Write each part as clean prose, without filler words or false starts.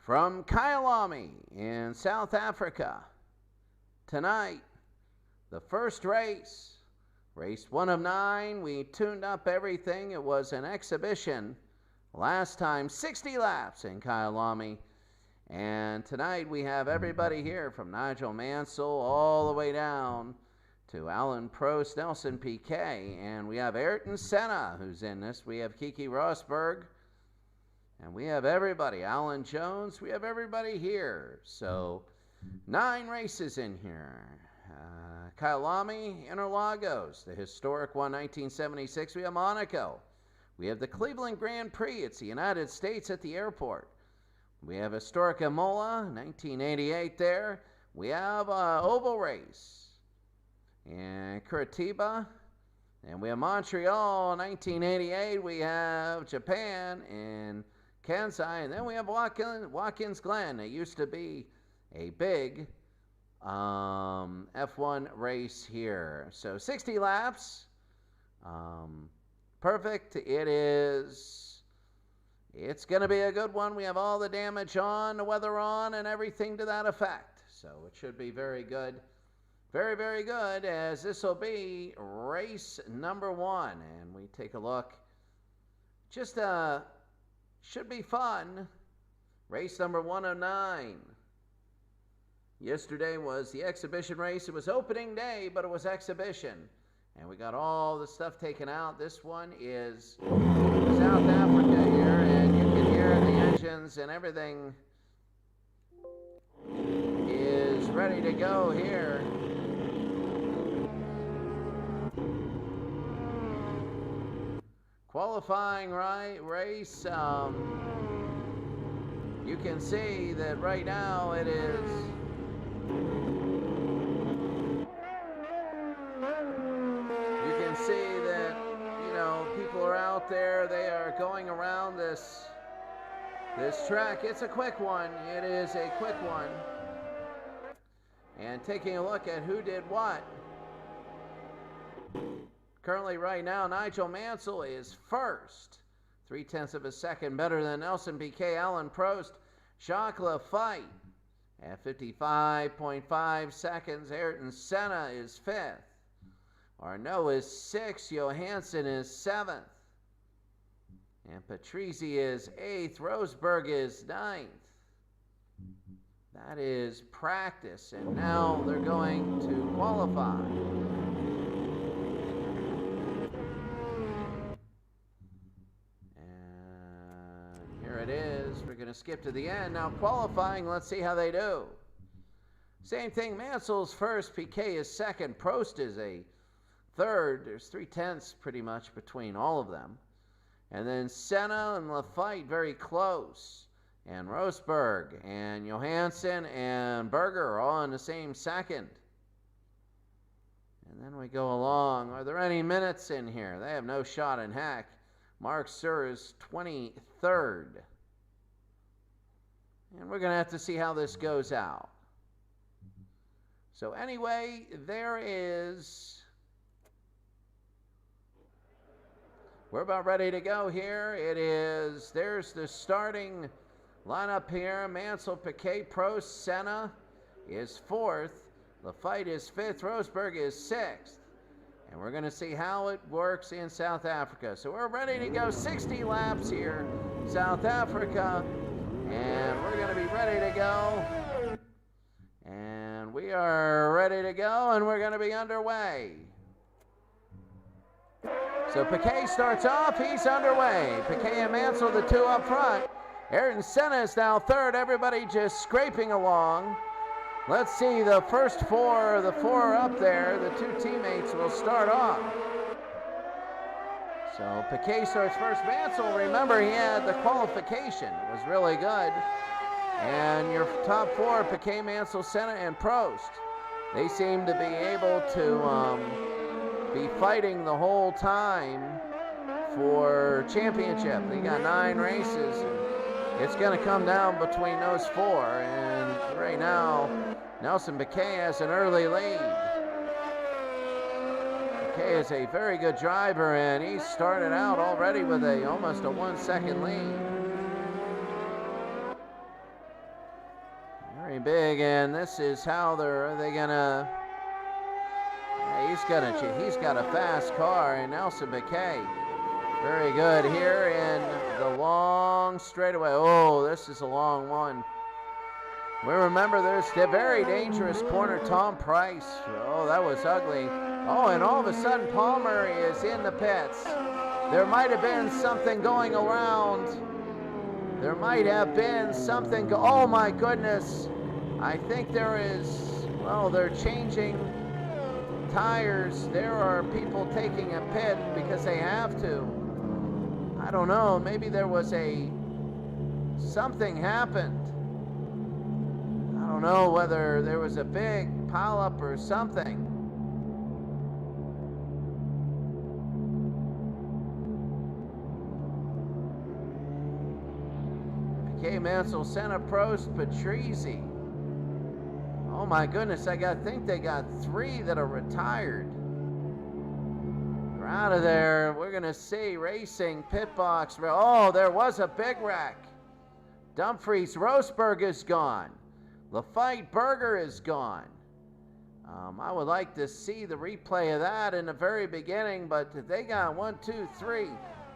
From Kyalami in South Africa. Tonight, the first race, race 1 of 9. We tuned up everything. It was an exhibition. Last time, 60 laps in Kyalami. And tonight we have everybody here from Nigel Mansell all the way down to Alan Prost, Nelson Piquet. And we have Ayrton Senna who's in this. We have Keke Rosberg. And we have everybody. Alan Jones. We have everybody here. So 9 races in here. Kyalami, Interlagos, the historic one, 1976. We have Monaco. We have the Cleveland Grand Prix. It's the United States at the airport. We have historic Imola, 1988 there. We have oval race in Curitiba. And we have Montreal, 1988. We have Japan in Kansai. And then we have Watkins Glen. It used to be a big F1 race here. So 60 laps. Perfect. It's going to be a good one. We have all the damage on, the weather on, and everything to that effect. So it should be very good. Very, very good, as this will be race number 1. And we take a look. Just should be fun. Race number 1 of 9. Yesterday was the exhibition race. It was opening day, but it was exhibition. And we got all the stuff taken out. This one is South Africa here, and you can hear the engines and everything is ready to go here. Qualifying race, you can see that right now it is see that, people are out there. They are going around this track. It's a quick one. It is a quick one. And taking a look at who did what. Currently right now, Nigel Mansell is first. 0.3 of a second better than Nelson Piquet, Alan Prost, Jacques Laffite at 55.5 seconds. Ayrton Senna is 5th. Arnaud is 6th, Johansson is 7th, and Patrese is 8th, Rosberg is 9th. That is practice, and now they're going to qualify. And here it is. We're going to skip to the end. Now qualifying, let's see how they do. Same thing, Mansell's first, Piquet is 2nd, Prost is a 3rd. There's 0.3 pretty much between all of them. And then Senna and Laffite very close. And Rosberg and Johansson and Berger are all in the same 2nd. And then we go along. Are there any minutes in here? They have no shot in heck. Mark Suhr is 23rd. And we're going to have to see how this goes out. So anyway, there is... We're about ready to go here. There's the starting lineup here. Mansell, Piquet, Prost, Senna is 4th. Laffite is 5th. Rosberg is 6th. And we're going to see how it works in South Africa. So we're ready to go. 60 laps here, South Africa. And we're going to be ready to go. And we are ready to go, and we're going to be underway. So Piquet starts off, he's underway. Piquet and Mansell, the 2 up front. Ayrton Senna is now 3rd, everybody just scraping along. Let's see the first 4, the 4 up there, the 2 teammates will start off. So Piquet starts first. Mansell, remember he had the qualification, it was really good. And your top 4, Piquet, Mansell, Senna, and Prost. They seem to be able to be fighting the whole time for championship. They got 9 races. And it's going to come down between those 4. And right now, Nelson Piquet has an early lead. Piquet is a very good driver, and he started out already with almost a 1-second lead. big, and this is how are they gonna? Yeah, he's got a fast car, and Nelson Piquet, very good here in the long straightaway. Oh, this is a long one. We remember there's the very dangerous corner, Tom Price. Oh, that was ugly. Oh, and all of a sudden Palmer is in the pits. There might have been something going around. There might have been something. Oh my goodness. I think there is, well, they're changing tires. There are people taking a pit because they have to. I don't know, maybe there was something happened. I don't know whether there was a big pileup or something. Piquet, Mansell, Senna, Prost, Patrese. Oh my goodness, I think they got 3 that are retired. They're out of there. We're gonna see racing pit box. Oh, there was a big wreck. Dumfries, Rosberg is gone. Lafitte, Berger is gone. I would like to see the replay of that in the very beginning, but they got 1, 2, 3,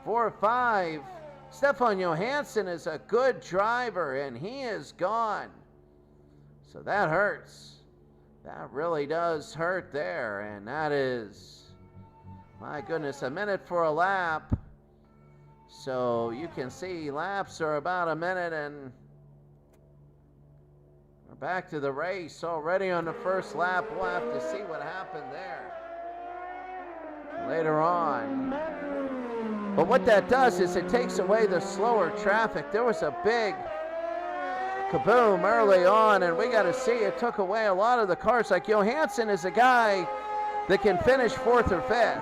4, 5. Stefan Johansson is a good driver, and he is gone. So that hurts. That really does hurt there, and that is, my goodness, a minute for a lap. So you can see laps are about a minute, and we're back to the race already on the first lap. We'll have to see what happened there later on. But what that does is it takes away the slower traffic. There was a big kaboom early on, and we got to see it took away a lot of the cars. Like Johansson is a guy that can finish 4th or 5th.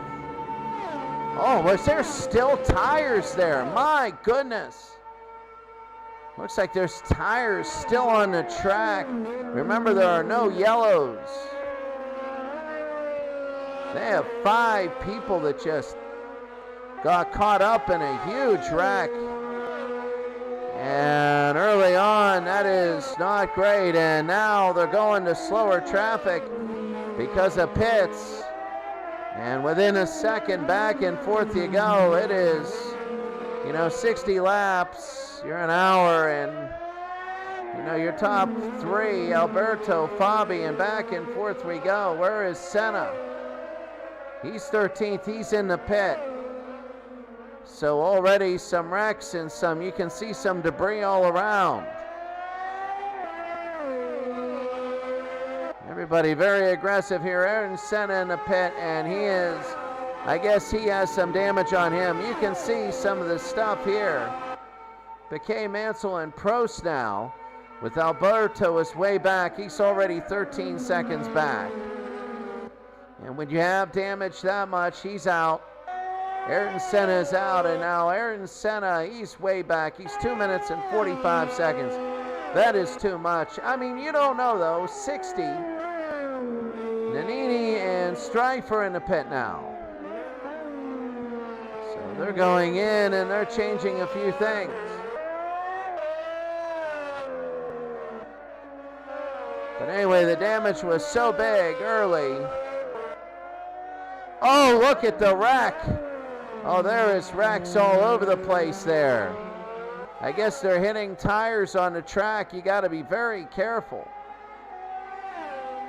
Oh, was there still tires there? My goodness. Looks like there's tires still on the track. Remember, there are no yellows. They have 5 people that just got caught up in a huge wreck. And early on, that is not great. And now they're going to slower traffic because of pits. And within a second, back and forth you go. It is, 60 laps. You're an hour, and, your top 3, Alberto, Fabi, and back and forth we go. Where is Senna? He's 13th. He's in the pit. So already some wrecks and you can see some debris all around. Everybody very aggressive here. Ayrton Senna in the pit, and I guess he has some damage on him. You can see some of the stuff here. Piquet, Mansell, and Prost now. With Alberto is way back. He's already 13 seconds back. And when you have damage that much, he's out. Ayrton Senna is out, and now Ayrton Senna, he's way back. He's 2 minutes and 45 seconds. That is too much. I mean, you don't know, though. 60. Nannini and Streifer in the pit now. So they're going in, and they're changing a few things. But anyway, the damage was so big early. Oh, look at the wreck. Oh, there is wrecks all over the place there. I guess they're hitting tires on the track. You got to be very careful.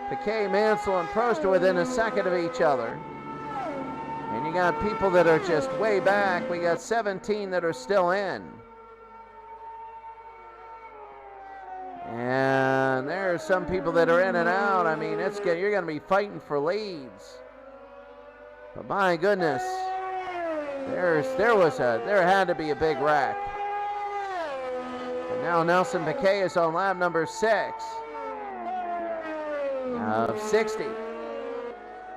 Piquet, Mansell, and Prost are within a second of each other. And you got people that are just way back. We got 17 that are still in. And there are some people that are in and out. I mean, you're going to be fighting for leads. But my goodness, there had to be a big wreck. And now Nelson Piquet is on lap number 6 of 60.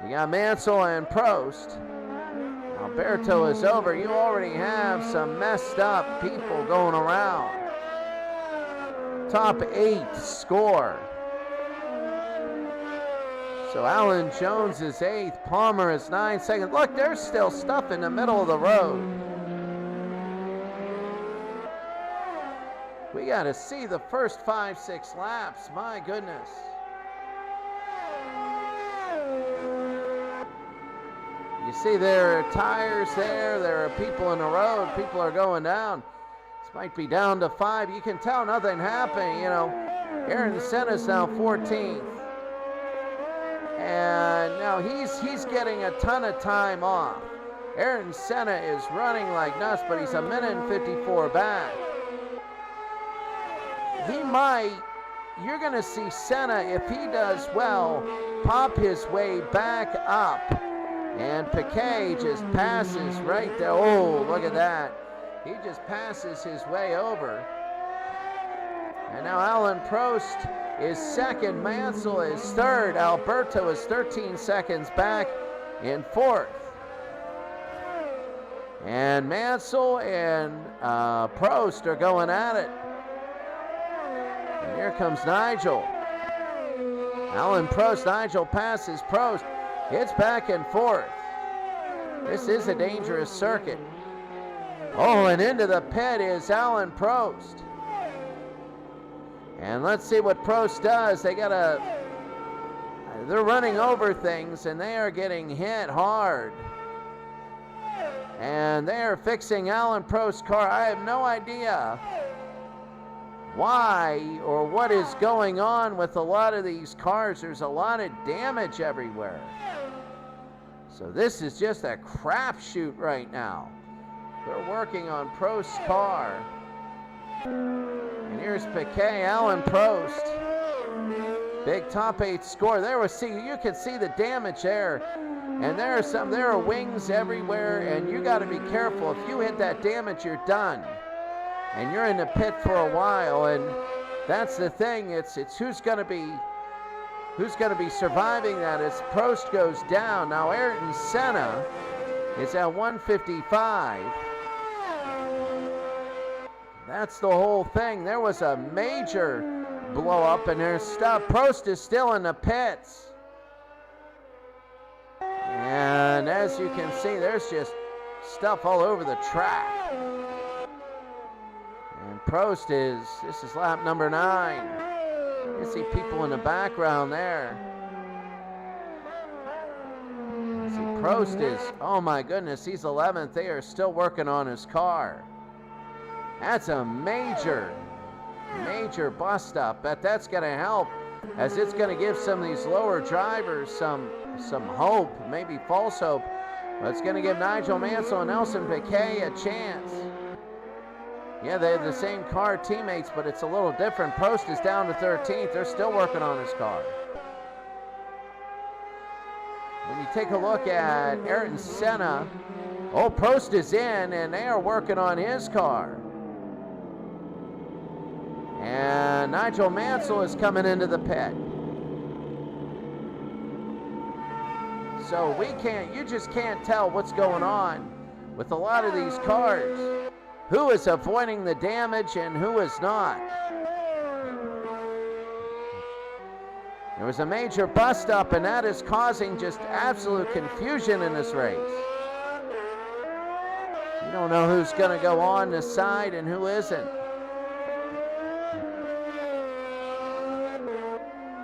You got Mansell and Prost. Alberto is over. You already have some messed up people going around. Top 8 score. So Alan Jones is 8th. Palmer is 9 seconds. Look, there's still stuff in the middle of the road. We We got to see the first 5-6 laps. My goodness. You see there are tires there. There are people in the road. People are going down. This might be down to 5. You can tell nothing happening. You know, Ayrton Senna's now 14th. And now he's getting a ton of time off. Ayrton Senna is running like nuts, but he's a minute and 54 back. You're going to see Senna, if he does well, pop his way back up. And Piquet just passes right there. Oh, look at that. He just passes his way over. And now Alain Prost is second. Mansell is third. Alberto is 13 seconds back in fourth. And Mansell and Prost are going at it. And here comes Nigel. Alain Prost, Nigel passes Prost. It's back and forth. This is a dangerous circuit. Oh, and into the pit is Alain Prost. And let's see what Prost does. They're running over things, and they are getting hit hard. And they are fixing Alain Prost's car. I have no idea why or what is going on with a lot of these cars. There's a lot of damage everywhere. So this is just a crapshoot right now. They're working on Prost's car. And here's Piquet, Alain Prost. Big top 8 score. You can see the damage there. And there are wings everywhere, and you got to be careful. If you hit that damage, you're done. And you're in the pit for a while, and that's the thing. It's who's going to be surviving that as Prost goes down. Now Ayrton Senna is at 155. That's the whole thing. There was a major blow up, and there's stuff. Prost is still in the pits. And as you can see, there's just stuff all over the track. And Prost this is lap number 9. You see people in the background there. You see Prost oh my goodness, he's 11th. They are still working on his car. That's a major bust up. That's going to help, as it's going to give some of these lower drivers some hope, maybe false hope. But it's going to give Nigel Mansell and Nelson Piquet a chance. Yeah, they have the same car teammates, but it's a little different. Prost is down to 13th. They're still working on his car. When you take a look at Ayrton Senna, Prost is in, and they are working on his car. And Nigel Mansell is coming into the pit. So you just can't tell what's going on with a lot of these cars. Who is avoiding the damage and who is not. There was a major bust up, and that is causing just absolute confusion in this race. You don't know who's going to go on the side and who isn't.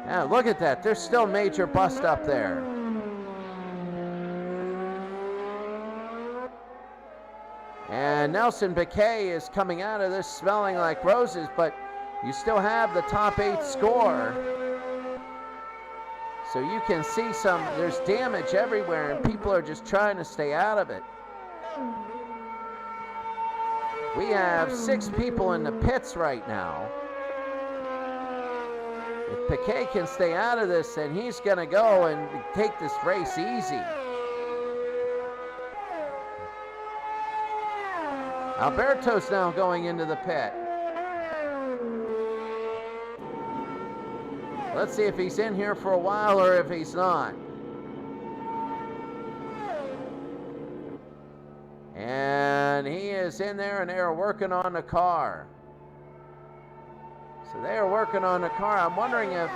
Yeah, look at that. There's still major bust up there. And Nelson Piquet is coming out of this smelling like roses, but you still have the top 8 score. So you can see there's damage everywhere, and people are just trying to stay out of it. We have 6 people in the pits right now. If Piquet can stay out of this, then he's going to go and take this race easy. Alberto's now going into the pit. Let's see if he's in here for a while or if he's not. And he is in there, and they are working on the car. So they are working on the car. I'm wondering if...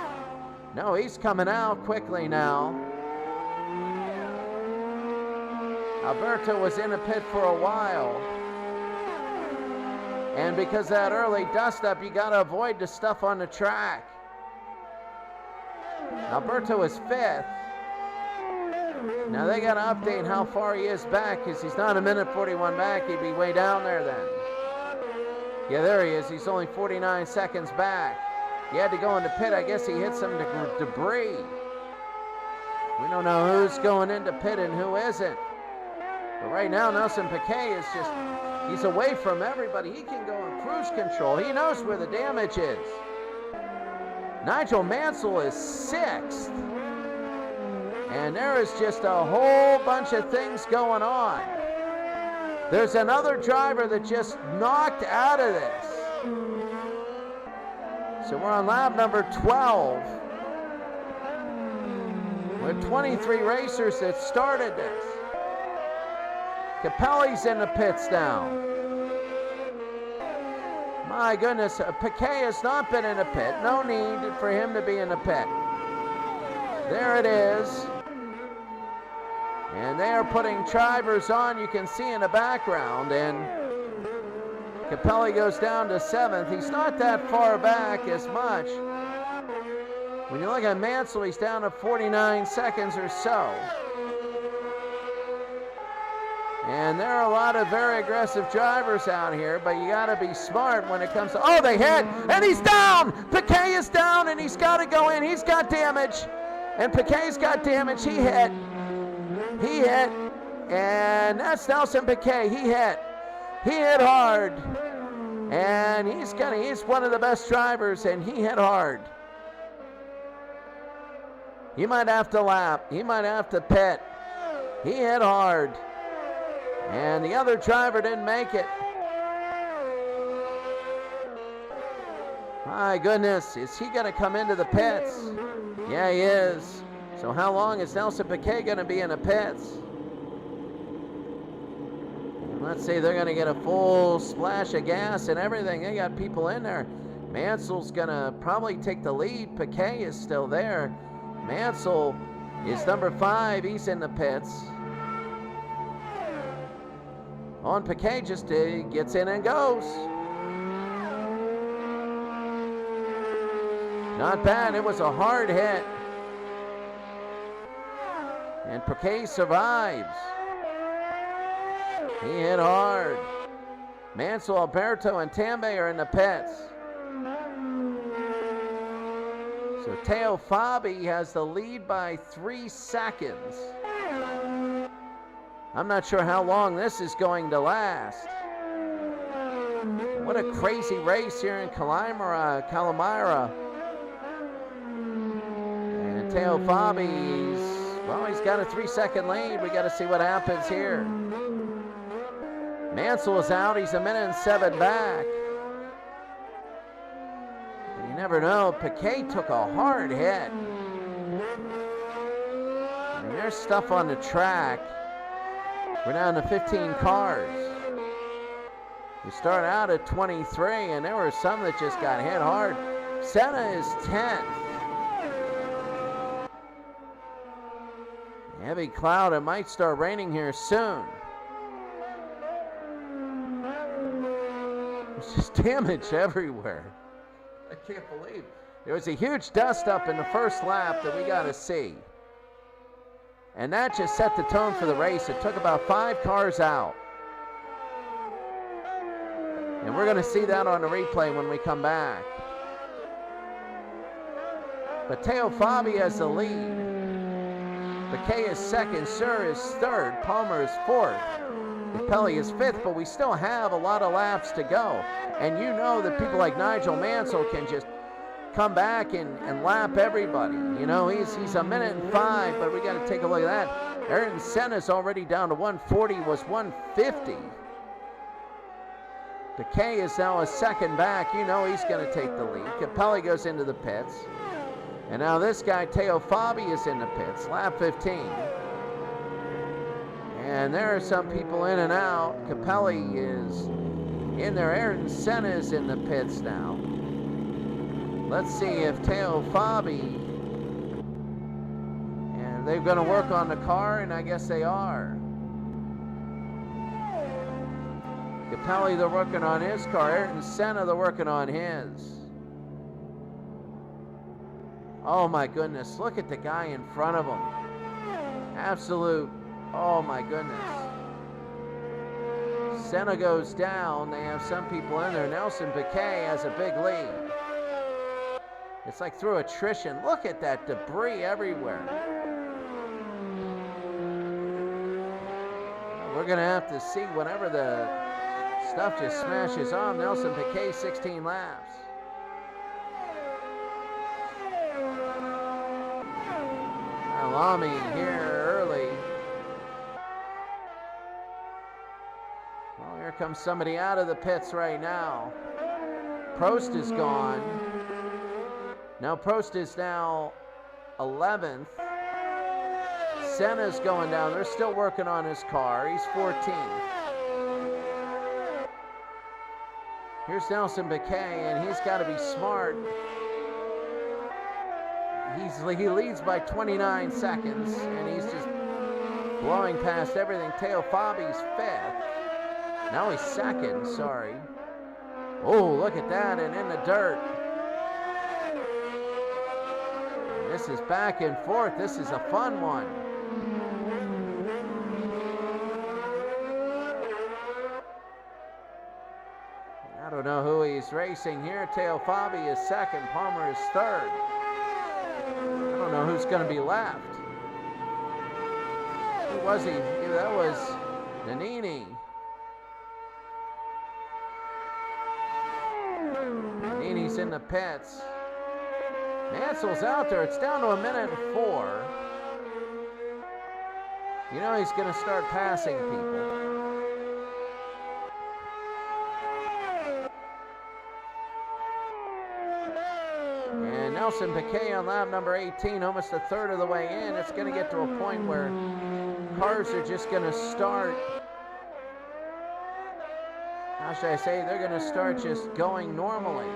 No, he's coming out quickly now. Alberto was in a pit for a while. And because of that early dust-up, you got to avoid the stuff on the track. Alberto is 5th. Now they got to update how far he is back, because he's not a minute 41 back. He'd be way down there then. Yeah, there he is. He's only 49 seconds back. He had to go into pit. I guess he hit some debris. We don't know who's going into pit and who isn't. But right now, Nelson Piquet is just, he's away from everybody. He can go in cruise control. He knows where the damage is. Nigel Mansell is 6th. And there is just a whole bunch of things going on. There's another driver that just knocked out of this. So we're on lap number 12. With 23 racers that started this. Capelli's in the pits now. My goodness, Piquet has not been in a pit. No need for him to be in the pit. There it is. And they are putting drivers on, you can see in the background. And Capelli goes down to 7th. He's not that far back as much. When you look at Mansell, he's down to 49 seconds or so. And there are a lot of very aggressive drivers out here, but you got to be smart when it comes to... Oh, they hit, and he's down! Piquet is down, and he's got to go in. He's got damage, and Piquet's got damage. He hit, and that's Nelson Piquet. He hit hard, and he's one of the best drivers, and he hit hard. He might have to lap. He might have to pit. He hit hard. And the other driver didn't make it. My goodness, is he going to come into the pits? Yeah, he is. So how long is Nelson Piquet going to be in the pits? Let's see, they're going to get a full splash of gas and everything. They got people in there. Mansell's going to probably take the lead. Piquet is still there. Mansell is number 5. He's in the pits. On Piquet just gets in and goes. Not bad. It was a hard hit. And Piquet survives. He hit hard. Mansell, Alberto, and Tambay are in the pits. So Teo Fabi has the lead by 3 seconds. I'm not sure how long this is going to last. What a crazy race here in Calamira. And Teo Fabi's, well, he's got a 3-second lead. We got to see what happens here. Mansell is out. He's a minute and 7 back. But you never know. Piquet took a hard hit. I mean, there's stuff on the track. We're down to 15 cars. We start out at 23, and there were some that just got hit hard. Senna is 10th. Heavy cloud. It might start raining here soon. There's just damage everywhere. I can't believe. There was a huge dust up in the first lap that we got to see. And that just set the tone for the race. It took about 5 cars out. And we're going to see that on the replay when we come back. But Teo Fabi has the lead. Piquet is 2nd, Sir is 3rd, Palmer is 4th. Capelli is 5th, but we still have a lot of laps to go. And you know that people like Nigel Mansell can just come back and lap everybody. You know, he's a minute and 5, but we got to take a look at that. Ayrton Senna's already down to 140, was 150. Piquet is now a 2nd back. You know he's going to take the lead. Capelli goes into the pits. And now this guy, Teo Fabi, is in the pits, lap 15. And there are some people in and out. Capelli is in there. Ayrton Senna is in the pits now. Let's see if Teo Fabi, and they're going to work on the car, and I guess they are. Capelli, they're working on his car. Ayrton Senna, they're working on his. Oh my goodness, look at the guy in front of him. Absolute, oh my goodness. Senna goes down. They have some people in there. Nelson Piquet has a big lead. It's like through attrition. Look at that debris everywhere. We're going to have to see whenever the stuff just smashes on. Nelson Piquet, 16 laps. Lamy here early. Well, here comes somebody out of the pits right now. Prost is gone. Now Prost is now 11th. Senna's going down. They're still working on his car. He's 14th. Here's Nelson Piquet, and he's got to be smart. He leads by 29 seconds, and he's just blowing past everything. Teo Fabi's 5th. Now he's 2nd, sorry. Oh, look at that, and in the dirt. This is back and forth. This is a fun one. I don't know who he's racing here. Teo Fabi is 2nd. Palmer is 3rd. I don't know who's going to be left. Who was he? That was Nannini. Nannini's in the pits. Mansell's out there. It's down to 1:04. You know he's going to start passing people. And Nelson Piquet on lap number 18, almost a third of the way in. It's going to get to a point where cars are just going to start, how should I say, they're going to start just going normally.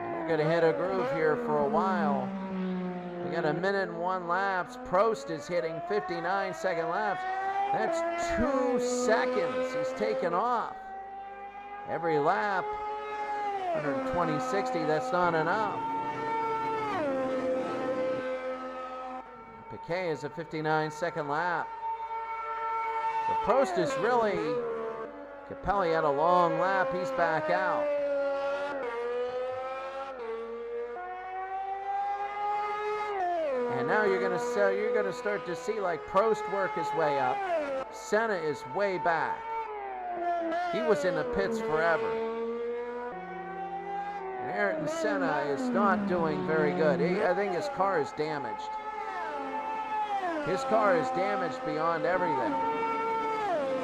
And you're going to hit a groove here for a while. We got 1:01 laps. Prost is hitting 59-second laps. That's 2 seconds he's taken off. Every lap, 120-60, that's not enough. Piquet is a 59-second lap. So Prost is really, Capelli had a long lap, he's back out. And now you're going to start to see like Prost work his way up. Senna is way back. He was in the pits forever. And Ayrton Senna is not doing very good. I think his car is damaged. His car is damaged beyond everything.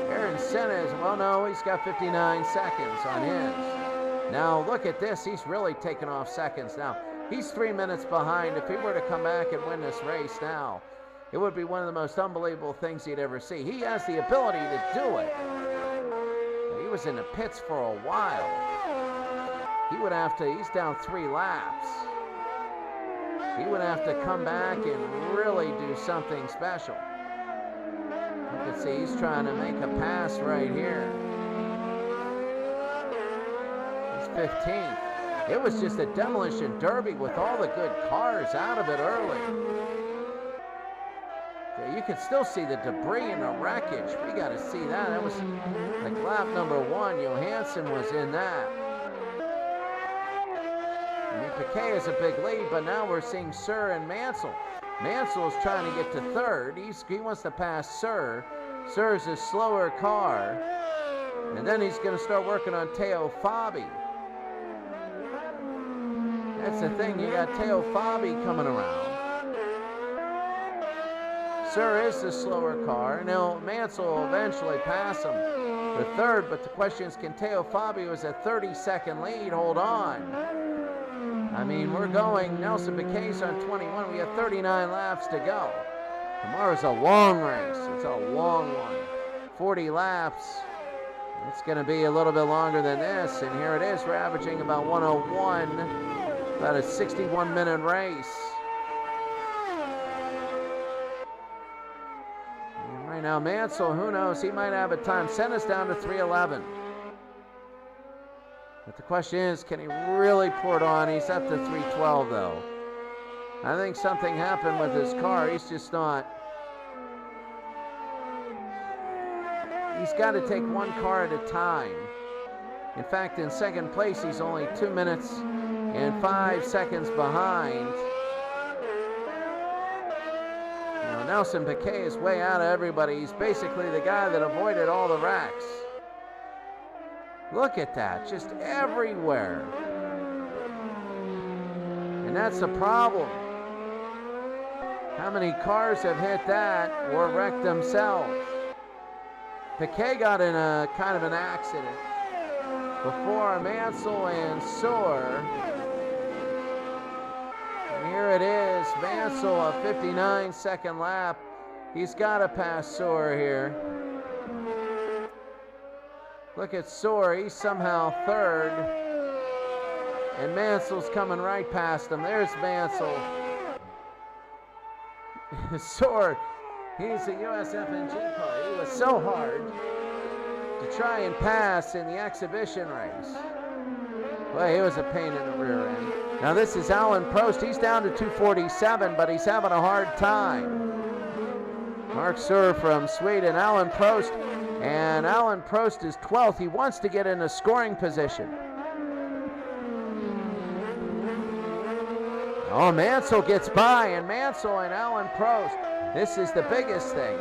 Ayrton Senna is, well, no, he's got 59 seconds on his. Now, look at this. He's really taken off seconds now. He's 3 minutes behind. If he were to come back and win this race now, it would be one of the most unbelievable things he'd ever see. He has the ability to do it. He was in the pits for a while. He would have to, he's down 3 laps. He would have to come back and really do something special. You can see he's trying to make a pass right here. He's 15th. It was just a demolition derby with all the good cars out of it early. You can still see the debris and the wreckage. We got to see that. That was like lap number 1. Johansson was in that. I mean, Piquet has a big lead, but now we're seeing Sir and Mansell. Mansell is trying to get to 3rd. He wants to pass Sir. Sir's a slower car. And then he's going to start working on Teo Fabi. That's the thing. You got Teo Fabi coming around. Sir is the slower car. Now, Mansell will eventually pass him for 3rd, but the question is, can Teo Fabi, who has a 30-second lead, hold on? I mean, we're going, Nelson Piquet's on 21. We have 39 laps to go. Tomorrow's a long race. It's a long one. 40 laps. It's going to be a little bit longer than this, and here it is. We're averaging about 101, about a 61-minute race. Right now, Mansell, who knows? He might have a time. Send us down to 3:11. But the question is, can he really pour it on? He's up to 3:12, though. I think something happened with his car. He's just not. He's got to take one car at a time. In fact, in second place, he's only 2 minutes and 5 seconds behind. Now, Nelson Piquet is way out of everybody. He's basically the guy that avoided all the wrecks. Look at that, just everywhere. And that's the problem. How many cars have hit that or wrecked themselves? Piquet got in a kind of an accident before Mansell and Soar. And here it is, Mansell, a 59-second lap. He's got to pass Soar here. Look at Soar, he's somehow third. And Mansell's coming right past him. There's Mansell. Soar, he's a USFNG car. He was so hard to try and pass in the exhibition race. Well, he was a pain in the rear end. Now this is Alan Prost. He's down to 247, but he's having a hard time. Mark Suhr from Sweden, Alan Prost. And Alan Prost is 12th. He wants to get in a scoring position. Oh, Mansell gets by, and Mansell and Alan Prost. This is the biggest thing.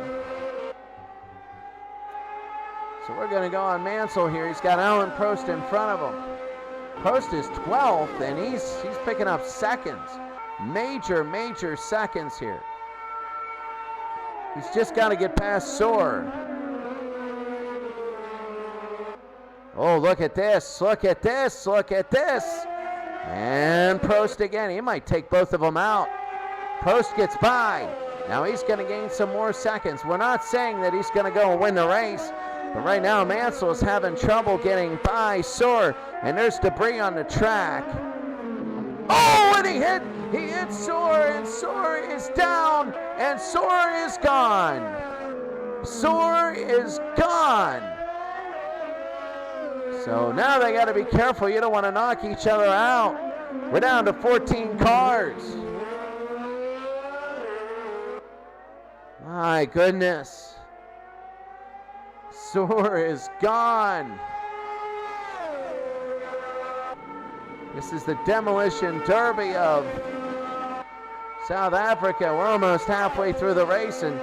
So we're going to go on Mansell here. He's got Alan Prost in front of him. Prost is 12th, and he's picking up seconds. Major seconds here. He's just got to get past Soar. Oh, look at this, look at this, look at this. And Prost again. He might take both of them out. Prost gets by. Now he's going to gain some more seconds. We're not saying that he's going to go and win the race. But right now, Mansell is having trouble getting by Soar. And there's debris on the track. Oh, and he hit Soar, and Soar is down, and Soar is gone. Soar is gone. So now they got to be careful. You don't want to knock each other out. We're down to 14 cars. My goodness. Soar is gone. This is the demolition derby of South Africa. We're almost halfway through the race, and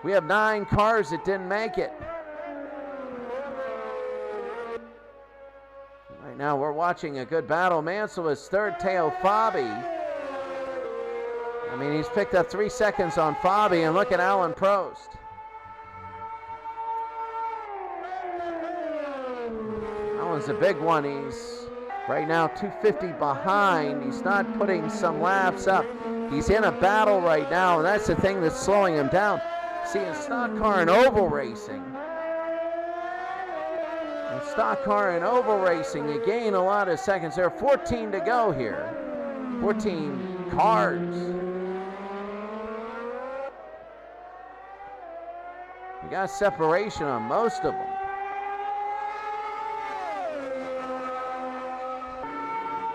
we have 9 cars that didn't make it. Right now we're watching a good battle. Mansell is third, Teo Fabi. I mean, he's picked up 3 seconds on Fabi, and look at Alan Prost. Alan's a big one. He's right now 250 behind. He's not putting some laps up. He's in a battle right now, and that's the thing that's slowing him down. See, in stock car and oval racing, you gain a lot of seconds. There are 14 to go here. 14 cars. You got separation on most of them.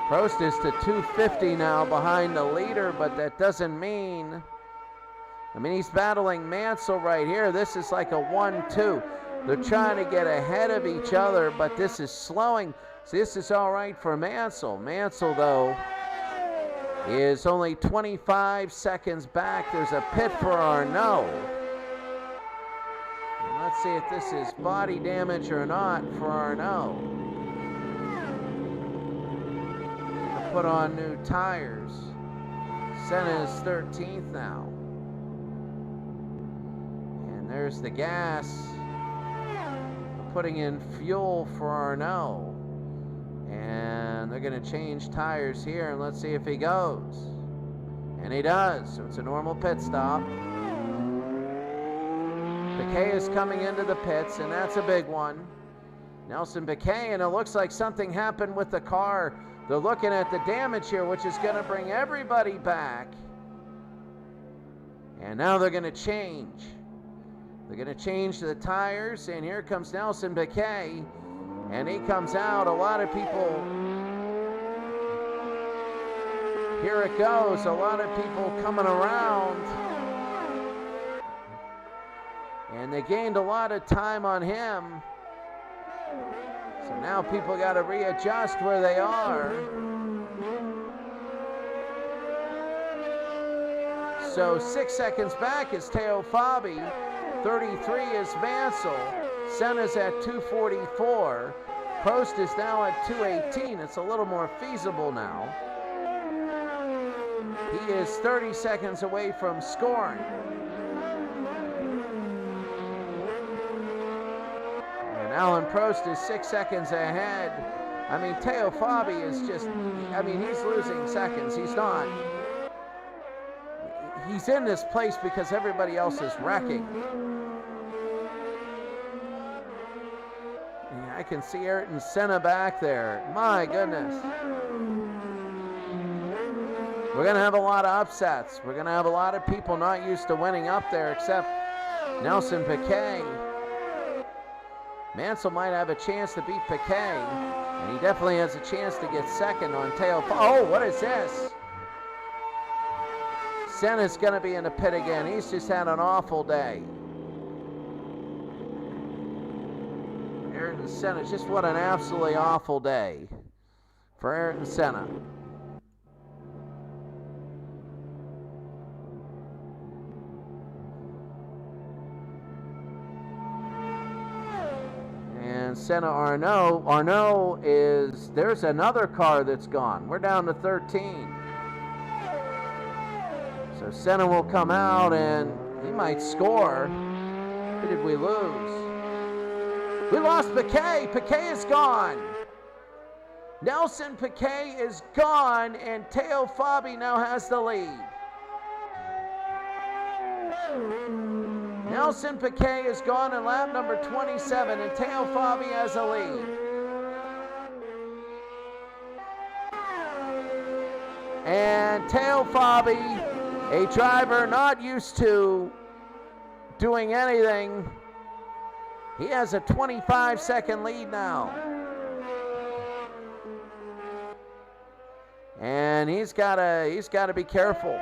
Prost is to 250 now behind the leader, but that doesn't mean, he's battling Mansell right here. This is like a 1-2. They're trying to get ahead of each other, but this is slowing. So this is all right for Mansell. Mansell, though, is only 25 seconds back. There's a pit for Arnaud. And let's see if this is body damage or not for Arnaud. Put on new tires. Senna is 13th now. And there's the gas. Putting in fuel for Arnaud. And they're going to change tires here, and let's see if he goes. And he does. So it's a normal pit stop. Piquet is coming into the pits, and that's a big one. Nelson Piquet, and it looks like something happened with the car. They're looking at the damage here, which is going to bring everybody back. And now they're going to change. They're going to change the tires, and here comes Nelson Piquet, and he comes out. A lot of people, here it goes, a lot of people coming around, and they gained a lot of time on him. So now people got to readjust where they are. So 6 seconds back is Teo Fabi, 33 is Mansell, Senna's at 2:44, Prost is now at 2:18. It's a little more feasible now. He is 30 seconds away from scoring. And Alan Prost is 6 seconds ahead. I mean, Teo Fabi is just, I mean, he's losing seconds. He's not. He's in this place because everybody else is wrecking. Yeah, I can see Ayrton Senna back there. My goodness. We're going to have a lot of upsets. We're going to have a lot of people not used to winning up there except Nelson Piquet. Mansell might have a chance to beat Piquet, and he definitely has a chance to get second on Teo. Oh, what is this? Senna's going to be in the pit again. He's just had an awful day. Ayrton Senna, just what an absolutely awful day for Ayrton Senna. And Senna Arnaud is, there's another car that's gone. We're down to 13. So Senna will come out and he might score. Who did we lose? We lost Piquet. Piquet is gone. Nelson Piquet is gone, and Teo Fabi now has the lead. Nelson Piquet is gone in lap number 27, and Teo Fabi has a lead. And Teo Fabi, a driver not used to doing anything, he has a 25-second lead now. And he's got to be careful.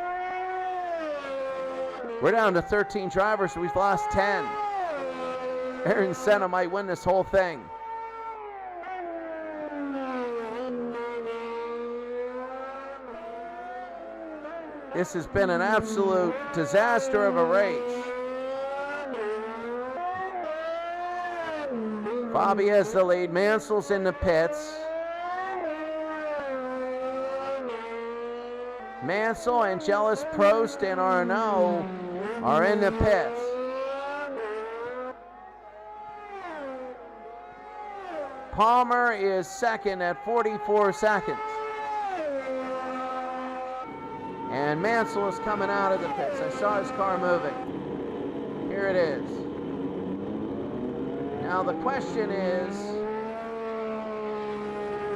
We're down to 13 drivers, so we've lost 10. Ayrton Senna might win this whole thing. This has been an absolute disaster of a race. Fabi has the lead. Mansell's in the pits. Mansell, Angelis, Prost, and Arnaud are in the pits. Palmer is second at 44 seconds. And Mansell is coming out of the pits. I saw his car moving. Here it is. Now the question is,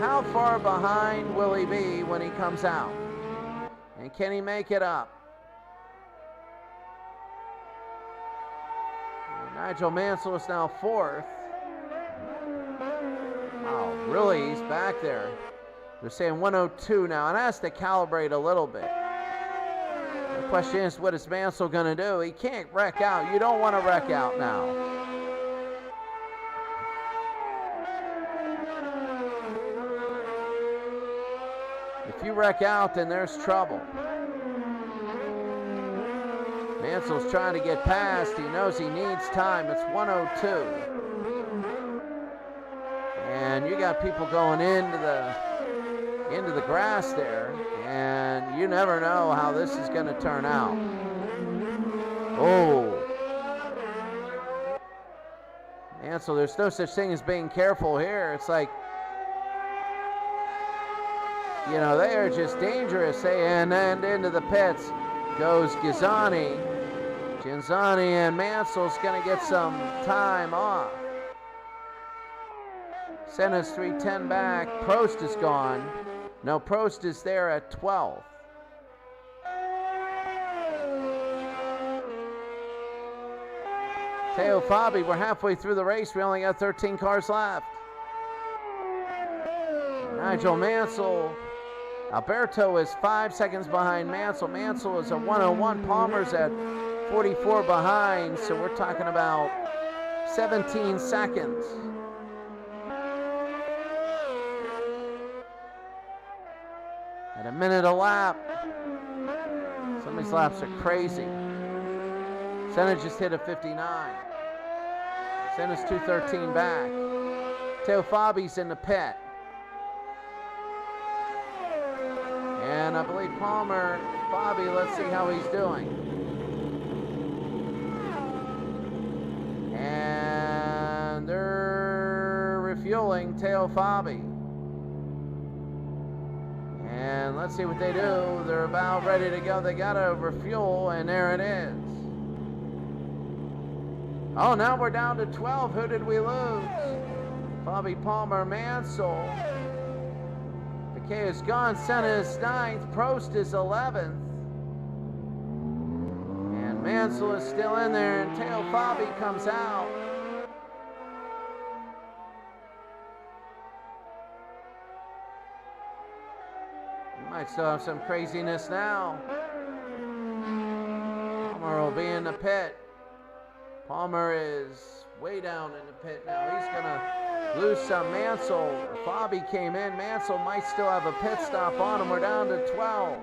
how far behind will he be when he comes out? And can he make it up? And Nigel Mansell is now fourth. Wow, really, he's back there. They're saying 102 now, and has to calibrate a little bit. The question is, what is Mansell going to do? He can't wreck out. You don't want to wreck out now. If you wreck out, then there's trouble. Mansell's trying to get past. He knows he needs time. It's 102. And you got people going into the grass there, and you never know how this is going to turn out. Oh. Mansell, there's no such thing as being careful here. It's like, you know, they are just dangerous. And then into the pits goes Ghisani. Ghinzani, and Mansell's going to get some time off. Senna's 3:10 back. Prost is gone. No, Prost is there at 12th. Teo Fabi, we're halfway through the race. We only got 13 cars left. Nigel Mansell. Alberto is 5 seconds behind Mansell. Mansell is at 101. Palmer's at 44 behind. So we're talking about 17 seconds. At a minute a lap. Some of these laps are crazy. Senna just hit a 59. Senna's 213 back. Teo Fabi's in the pit. And I believe Palmer, Fabi, let's see how he's doing. And they're refueling Teo Fabi. And let's see what they do. They're about ready to go. They got to refuel, and there it is. Oh, now we're down to 12. Who did we lose? Fabi, Palmer, Mansell. Piquet is gone. Senna is 9th. Prost is 11th. And Mansell is still in there, and Teo Fabi comes out. We might still have some craziness now. Palmer will be in the pit. Palmer is way down in the pit now. He's going to lose some. Mansell. Fabi came in. Mansell might still have a pit stop on him. We're down to 12.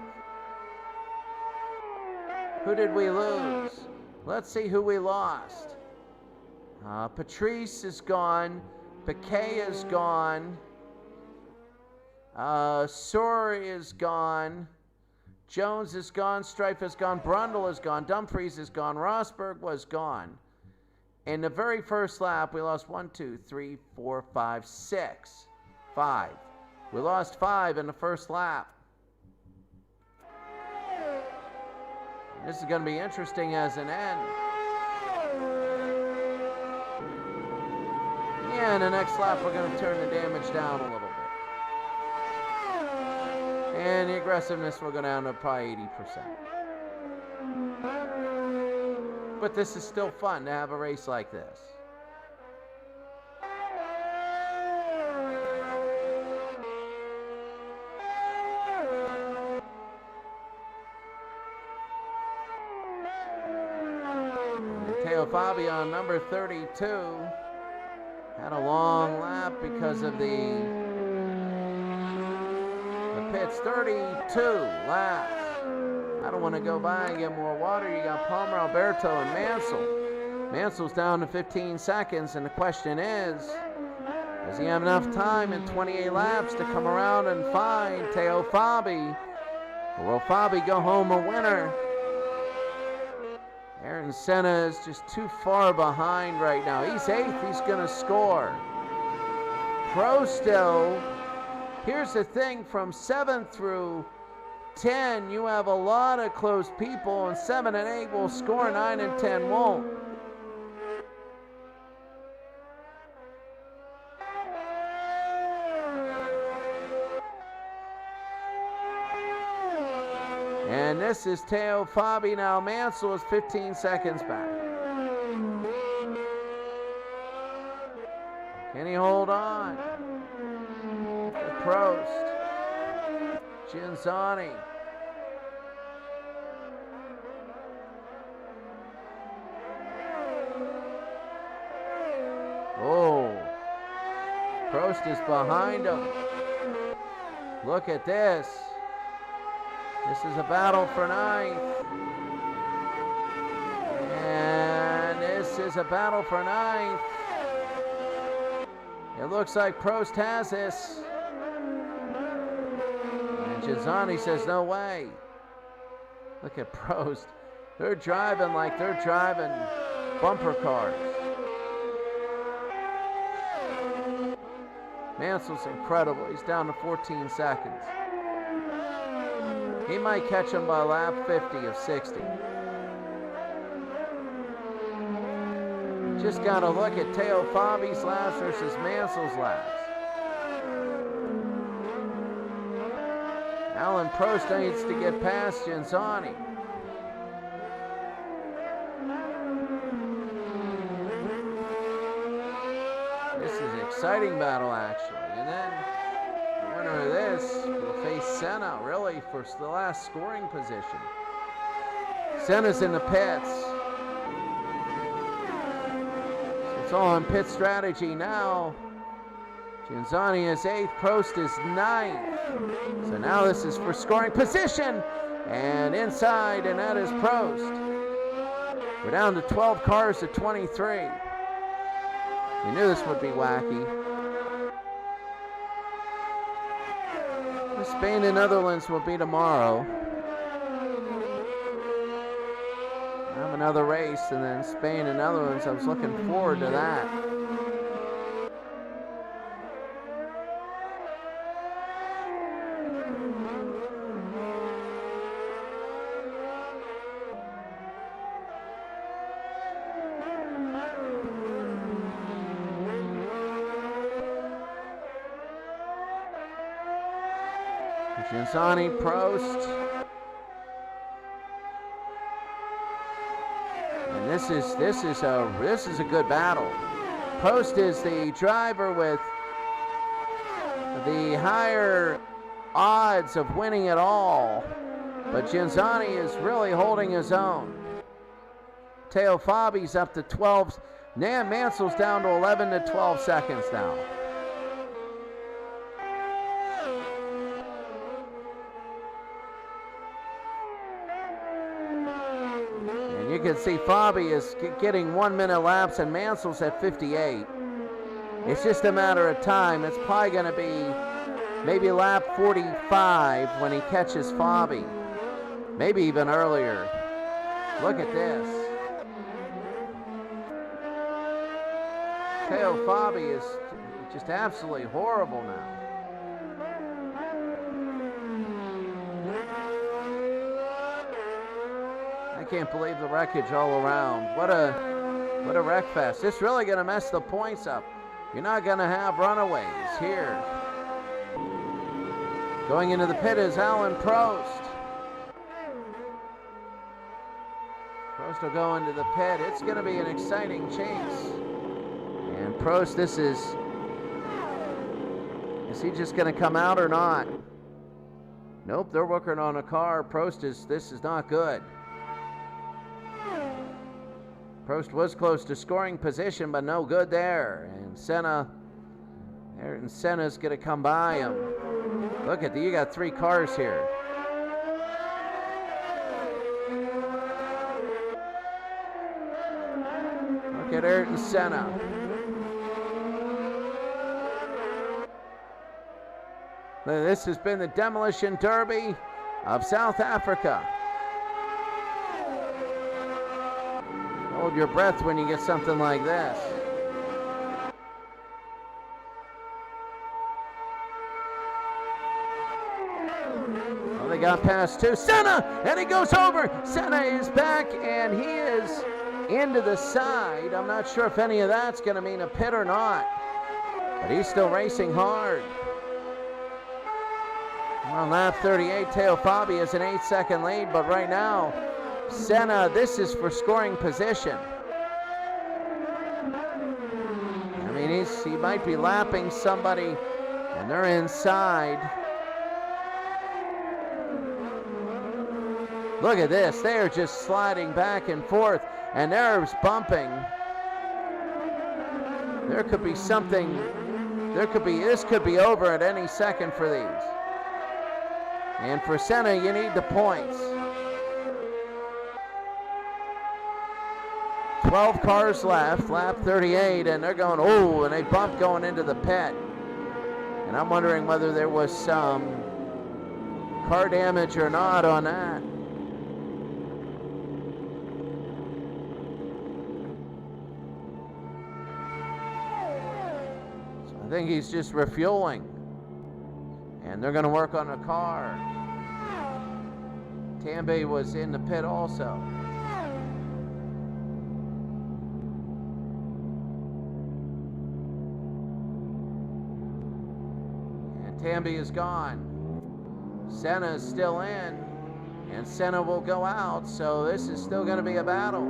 Who did we lose? Let's see who we lost. Patrice is gone. Piquet is gone. Soor is gone. Jones is gone. Strife is gone. Brundle is gone. Dumfries is gone. Rosberg was gone. In the very first lap, we lost 1, 2, 3, 4, 5, 6. 5. We lost 5 in the first lap. This is going to be interesting as an end. Yeah, in the next lap, we're going to turn the damage down a little bit. And the aggressiveness will go down to probably 80%. But this is still fun to have a race like this. Teo Fabi on number 32 had a long lap because of the pits. 32 laps. I don't want to go by and get more water. You got Palmer, Alberto, and Mansell. Mansell's down to 15 seconds, and the question is, does he have enough time in 28 laps to come around and find Teo Fabi? Or will Fabi go home a winner? Ayrton Senna is just too far behind right now. He's 8th. He's going to score. Prost, though, here's the thing, from 7th through 10, you have a lot of close people, and 7 and 8 will score, 9 and 10 won't. And this is Teo Fabi now. Mansell is 15 seconds back. Can he hold on? Prost. Genzani. Oh, Prost is behind him. Look at this. This is a battle for 9th. And this is a battle for 9th. It looks like Prost has this. And Genzani says, no way. Look at Prost. They're driving like they're driving bumper cars. Mansell's incredible. He's down to 14 seconds. He might catch him by lap 50 of 60. Just got to look at Teo Fabi's laps versus Mansell's laps. Alan Prost needs to get past Genzani. exciting battle, actually. And then the winner of this will face Senna, really, for the last scoring position. Senna's in the pits. So it's all in pit strategy now. Genzani is 8th, Prost is 9th. So now this is for scoring position. And inside, and that is Prost. We're down to 12 cars to 23. We knew this would be wacky. Spain and Netherlands will be tomorrow. I have another race, and then Spain and Netherlands. I was looking forward to that. Genzani, Prost. And this is a good battle. Prost is the driver with the higher odds of winning it all, but Genzani is really holding his own. Teo Fabi's up to 12. Nan Mansell's down to 11 to 12 seconds now. You can see Fabi is getting 1 minute laps and Mansell's at 58. It's just a matter of time. It's probably going to be maybe lap 45 when he catches Fabi. Maybe even earlier. Look at this. Teo Fabi is just absolutely horrible now. I can't believe the wreckage all around. What a wreck fest. It's really going to mess the points up. You're not going to have runaways here. Going into the pit is Alan Prost. Prost will go into the pit. It's going to be an exciting chase. And Prost, is he just going to come out or not? Nope, they're working on a car. This is not good. Prost was close to scoring position, but no good there. And Ayrton Senna's going to come by him. Look at you got 3 cars here. Look at Ayrton Senna. This has been the Demolition Derby of South Africa. Hold your breath when you get something like this. Well, they got past 2. Senna! And he goes over. Senna is back, and he is into the side. I'm not sure if any of that's going to mean a pit or not. But he's still racing hard. On lap 38, Teo Fabi has an 8-second lead, but right now, Senna, this is for scoring position. I mean, he might be lapping somebody, and they're inside. Look at this. They are just sliding back and forth, and there's bumping. There could be something. This could be over at any second for these. And for Senna, you need the points. 12 cars left, lap 38, and they're going, oh, and they bump going into the pit. And I'm wondering whether there was some car damage or not on that. So I think he's just refueling. And they're going to work on a car. Tambay was in the pit also. Tambay is gone. Senna is still in, and Senna will go out, so this is still going to be a battle.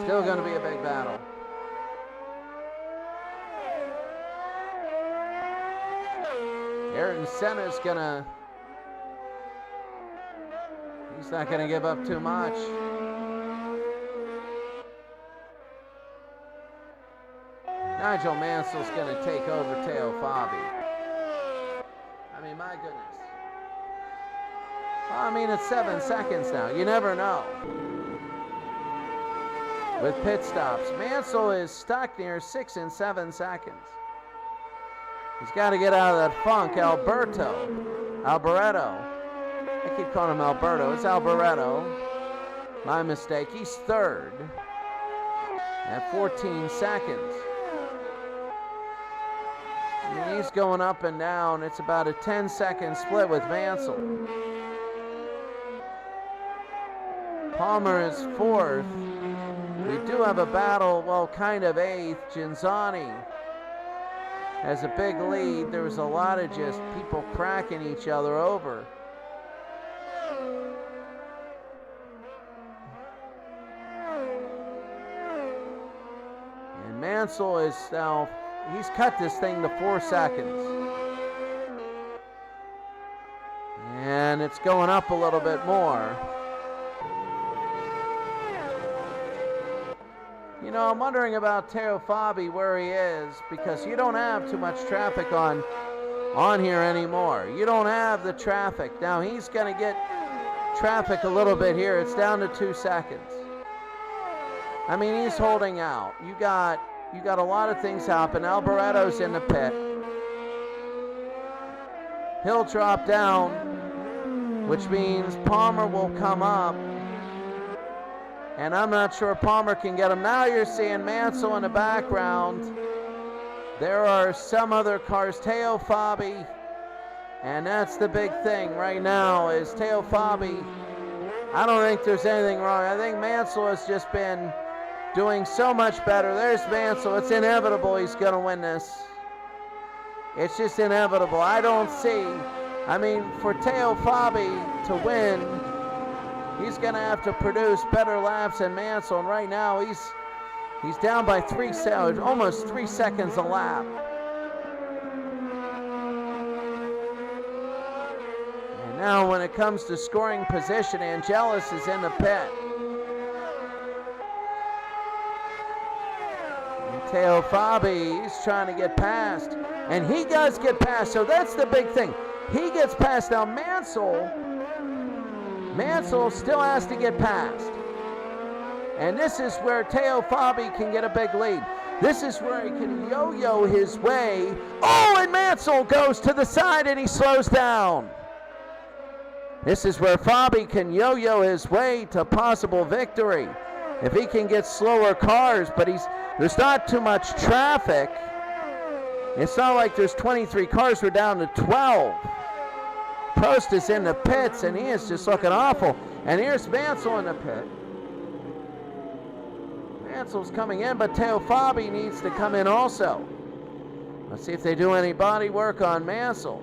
Still going to be a big battle. Ayrton Senna's gonna, he's not gonna give up too much. Nigel Mansell's gonna take over Teo Fabi. I mean, my goodness. Well, I mean, it's 7 seconds now. You never know. With pit stops, Mansell is stuck near 6 and 7 seconds. He's got to get out of that funk. Alboreto. I keep calling him Alberto. It's Alboreto. My mistake. He's third at 14 seconds. I mean, he's going up and down. It's about a 10-second split with Mansell. Palmer is fourth. We do have a battle, well, kind of eighth. Genzani has a big lead. There was a lot of just people cracking each other over. And Mansell is now, he's cut this thing to 4 seconds. And it's going up a little bit more. You know, I'm wondering about Teo Fabi, where he is, because you don't have too much traffic on here anymore. You don't have the traffic. Now he's going to get traffic a little bit here. It's down to 2 seconds. I mean, he's holding out. You got a lot of things happen. Alboreto's in the pit. He'll drop down, which means Palmer will come up. And I'm not sure Palmer can get him. Now you're seeing Mansell in the background. There are some other cars. Teo Fabi. And that's the big thing right now is Teo Fabi. I don't think there's anything wrong. I think Mansell has just been doing so much better. There's Mansell. It's inevitable he's going to win this. It's just inevitable. I don't see. I mean, for Teo Fabi to win, he's going to have to produce better laps than Mansell, and right now he's down by almost 3 seconds a lap. And now when it comes to scoring position, Angelis is in the pit. And Teo Fabi, he's trying to get past, and he does get past, so that's the big thing. He gets past. Now Mansell still has to get past. And this is where Teo Fabi can get a big lead. This is where he can yo-yo his way. Oh, and Mansell goes to the side and he slows down. This is where Fabi can yo-yo his way to possible victory. If he can get slower cars, but there's not too much traffic. It's not like there's 23 cars, we're down to 12. Prost is in the pits, and he is just looking awful. And here's Mansell in the pit. Mansell's coming in, but Teo Fabi needs to come in also. Let's see if they do any body work on Mansell.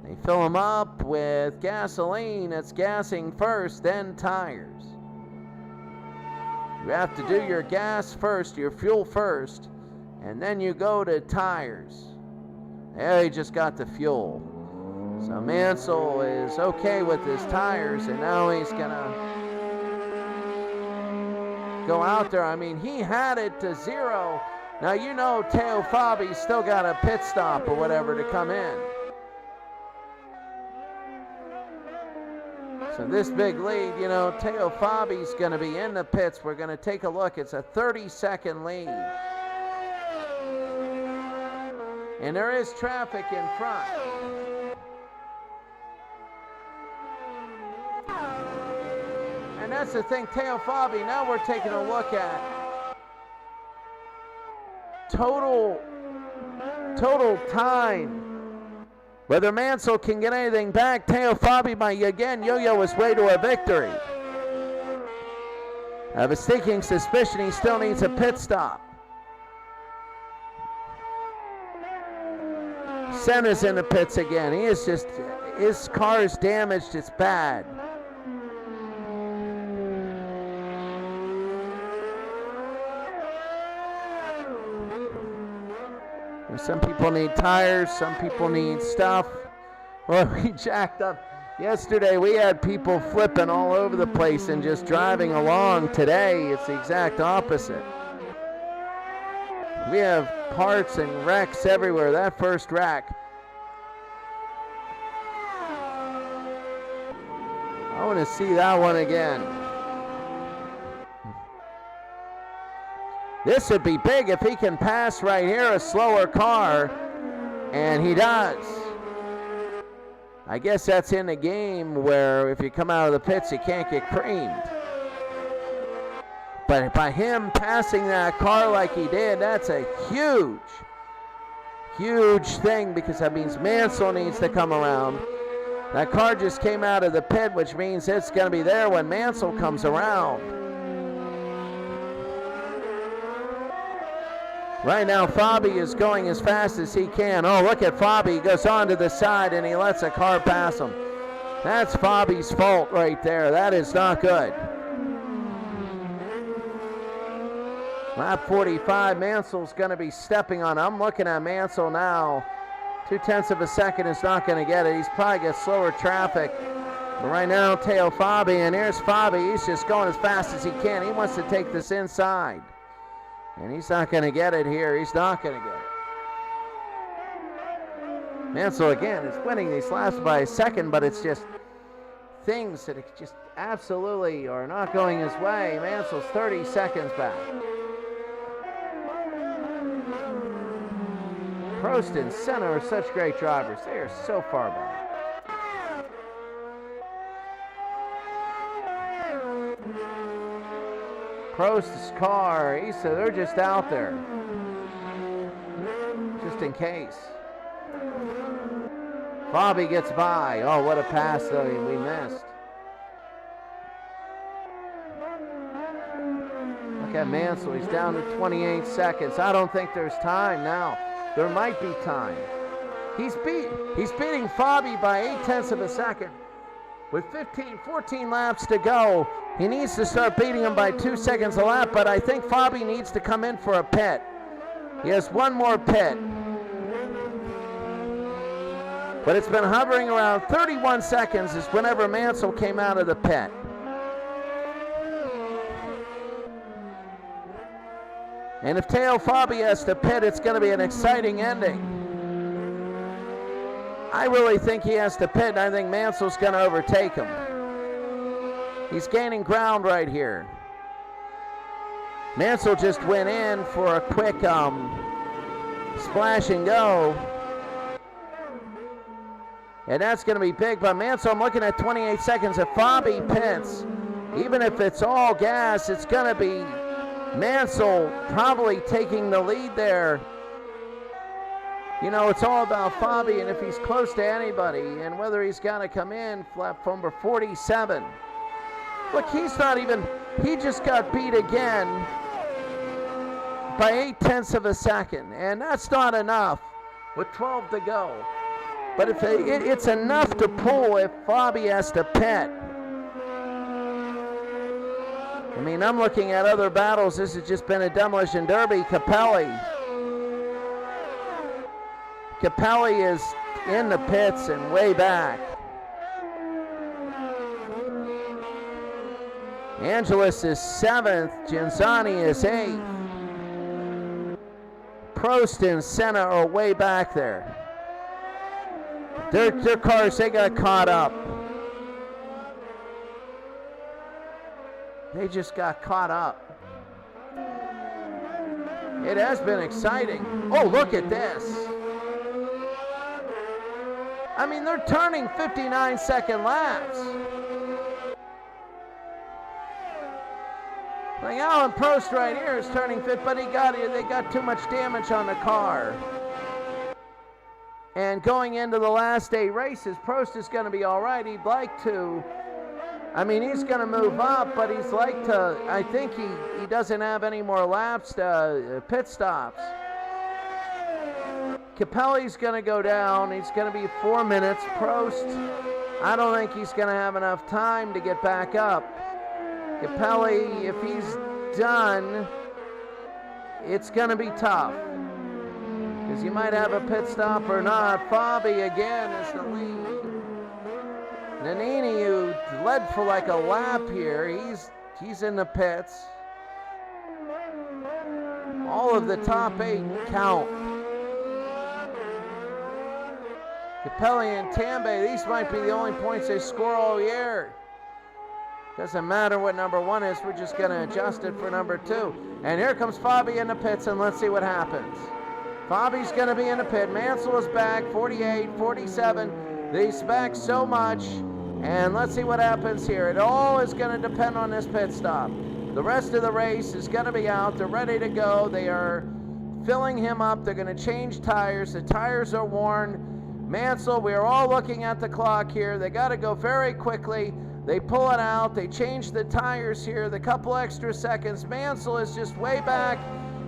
They fill him up with gasoline. It's gassing first, then tires. You have to do your gas first, your fuel first, and then you go to tires. There, he just got the fuel. So Mansell is okay with his tires, and now he's going to go out there. I mean, he had it to 0. Now, you know Teo Fabi's still got a pit stop or whatever to come in. So this big lead, you know, Teo Fabi's going to be in the pits. We're going to take a look. It's a 30-second lead. And there is traffic in front. And that's the thing, Teo Fabi, now we're taking a look at total time. Whether Mansell can get anything back, Teo Fabi might again yo-yo his way to a victory. I have a sneaking suspicion he still needs a pit stop. Senna's in the pits again. He is just, his car is damaged, it's bad. Some people need tires, some people need stuff. Well, we jacked up. Yesterday we had people flipping all over the place and just driving along. Today it's the exact opposite. We have parts and wrecks everywhere. That first wreck, I want to see that one again. This would be big if he can pass right here a slower car, and he does. I guess that's in the game where if you come out of the pits, you can't get creamed. But by him passing that car like he did, that's a huge, huge thing, because that means Mansell needs to come around. That car just came out of the pit, which means it's going to be there when Mansell comes around. Right now, Fabi is going as fast as he can. Oh, look at Fabi. He goes on to the side and he lets a car pass him. That's Fabi's fault right there. That is not good. Lap 45, Mansell's going to be stepping on. I'm looking at Mansell now. 0.2 of a second is not going to get it. He's probably got slower traffic. But right now, Teo Fabi, and here's Fabi. He's just going as fast as he can. He wants to take this inside. And he's not going to get it here. He's not going to get it. Mansell, again, is winning these laps by a second, but it's just things that just absolutely are not going his way. Mansell's 30 seconds back. Prost and Senna are such great drivers. They are so far back. Prost's car, they're just out there. Just in case. Fabi gets by. Oh, what a pass, though, we missed. Look at Mansell, he's down to 28 seconds. I don't think there's time now. There might be time. He's beating Fabi by 0.8 of a second. With 14 laps to go, he needs to start beating him by 2 seconds a lap, but I think Fabi needs to come in for a pit. He has one more pit. But it's been hovering around 31 seconds is whenever Mansell came out of the pit. And if Teo Fabi has to pit, it's going to be an exciting ending. I really think he has to pit, and I think Mansell's going to overtake him. He's gaining ground right here. Mansell just went in for a quick splash and go. And that's going to be big, but Mansell, I'm looking at 28 seconds. If Fabi pits, even if it's all gas, it's going to be Mansell probably taking the lead there. You know, it's all about Fabi, and if he's close to anybody, and whether he's got to come in, lap number 47. Look, he's not even, he just got beat again by 0.8 of a second, and that's not enough with 12 to go. But if it's enough to pull if Fabi has to pit. I mean, I'm looking at other battles. This has just been a demolition derby. Capelli is in the pits and way back. Angelis is 7th. Genzani is 8th. Prost and Senna are way back there. Their cars, they got caught up. They just got caught up. It has been exciting. Oh, look at this. I mean, they're turning 59-second laps. Like Alan Prost right here is turning 50, but they got too much damage on the car. And going into the last 8 races, Prost is going to be all right. He'd like to, I mean, he's going to move up, but he's like to, I think he doesn't have any more laps, pit stops. Capelli's going to go down. He's going to be 4 minutes. Prost, I don't think he's going to have enough time to get back up. Capelli, if he's done, it's going to be tough. Because because he might have a pit stop or not. Fabi again is the lead. Nannini, who led for like a lap here, he's in the pits. All of the top 8 count. Capelli and Tambay, these might be the only points they score all year. Doesn't matter what number 1 is, we're just going to adjust it for number 2. And here comes Fabi in the pits, and let's see what happens. Fabi's going to be in the pit. Mansell is back, 48, 47. They spec so much, and let's see what happens here. It all is going to depend on this pit stop. The rest of the race is going to be out. They're ready to go. They are filling him up. They're going to change tires. The tires are worn. Mansell, we are all looking at the clock here. They got to go very quickly. They pull it out. They change the tires here. The couple extra seconds. Mansell is just way back,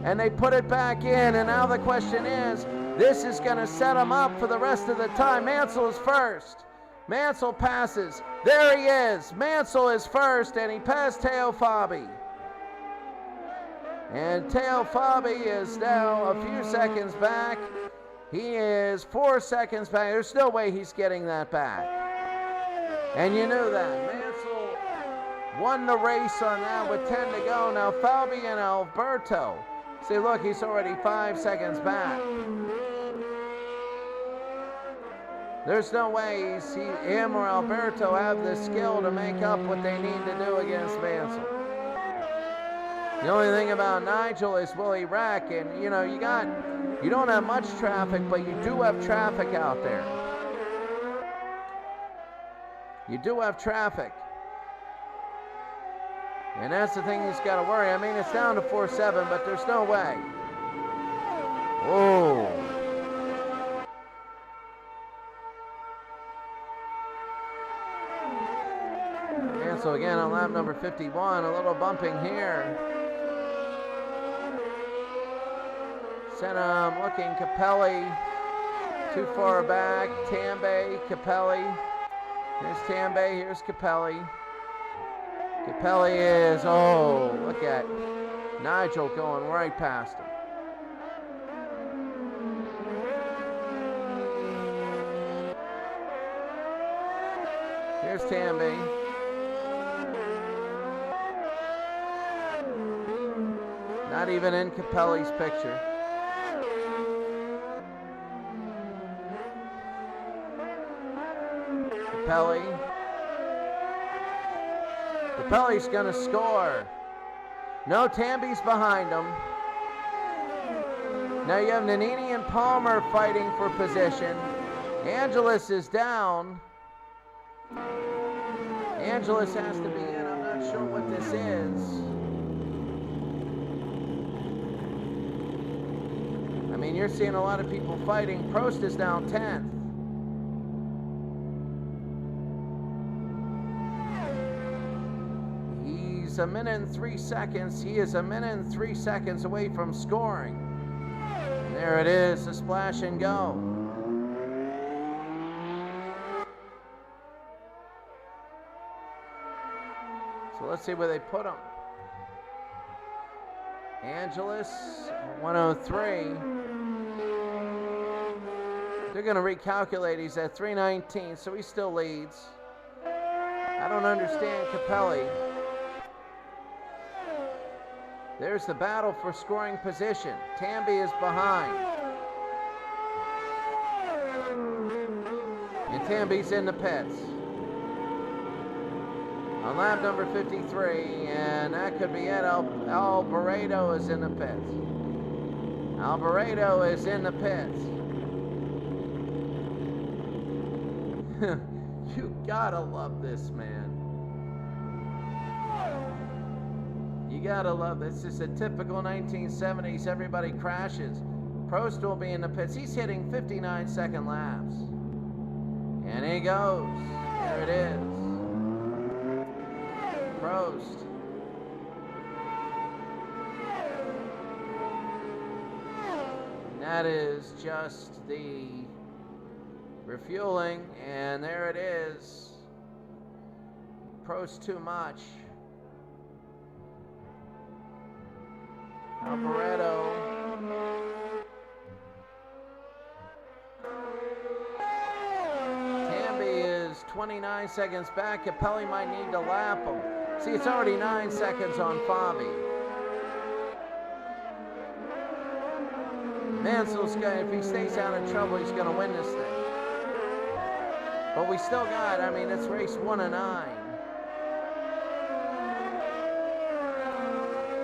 and they put it back in. And now the question is, this is going to set him up for the rest of the time. Mansell is first. Mansell passes. There he is. Mansell is first, and he passed Teo Fabi. And Teo Fabi is now a few seconds back. He is 4 seconds back. There's no way he's getting that back. And you knew that. Mansell won the race on that with 10 to go. Now Fabi and Alberto. See, look, he's already 5 seconds back. There's no way him or Alberto have the skill to make up what they need to do against Mansell. The only thing about Nigel is will he wreck? And you know, you don't have much traffic, but you do have traffic out there. You do have traffic. And that's the thing he's got to worry. I mean, it's down to 4-7, but there's no way. Oh. And so again on lap number 51, a little bumping here. Senna looking, Capelli too far back. Tambay, Capelli. Here's Tambay, here's Capelli. Capelli is, oh, look at Nigel going right past him. Here's Tambay. Not even in Capelli's picture. Capelli's going to score. No, Tamby's behind him. Now you have Nannini and Palmer fighting for position. Angelis is down. Angelis has to be in. I'm not sure what this is. I mean, you're seeing a lot of people fighting. Prost is down 10th. He's a minute and 3 seconds. He is a minute and 3 seconds away from scoring. And there it is, a splash and go. So let's see where they put him. Angelis, 103. They're going to recalculate. He's at 319, so he still leads. I don't understand Capelli. There's the battle for scoring position. Tamby is behind. And Tamby's in the pits. On lap number 53, and that could be it. Alvarado is in the pits. Alvarado is in the pits. You gotta love this, man. You gotta love this. This is a typical 1970s. Everybody crashes. Prost will be in the pits. He's hitting 59-second laps. And he goes. There it is. Prost. And that is just the refueling, and there it is. Prost too much. Alvarado 29 seconds back. Capelli might need to lap him. See, it's already 9 seconds on Fabi. Mansell's gonna, if he stays out of trouble, he's gonna win this thing. But we still got, I mean, it's race 1 of 9.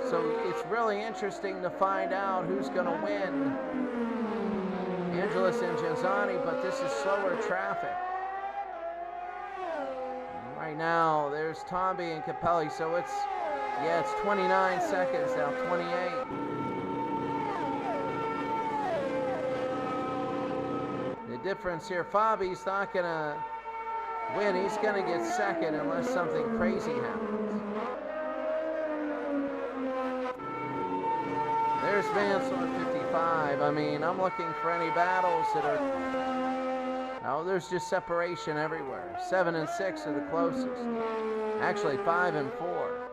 So it's really interesting to find out who's gonna win. Angelis and Genzani, but this is slower traffic. Right now, there's Tomby and Capelli, so it's 29 seconds now, 28. The difference here, Fabi's not gonna win. He's gonna get second unless something crazy happens. There's Mansell at 55. I mean, I'm looking for any battles that are... Oh, there's just separation everywhere. 7 and 6 are the closest. Actually, 5 and 4.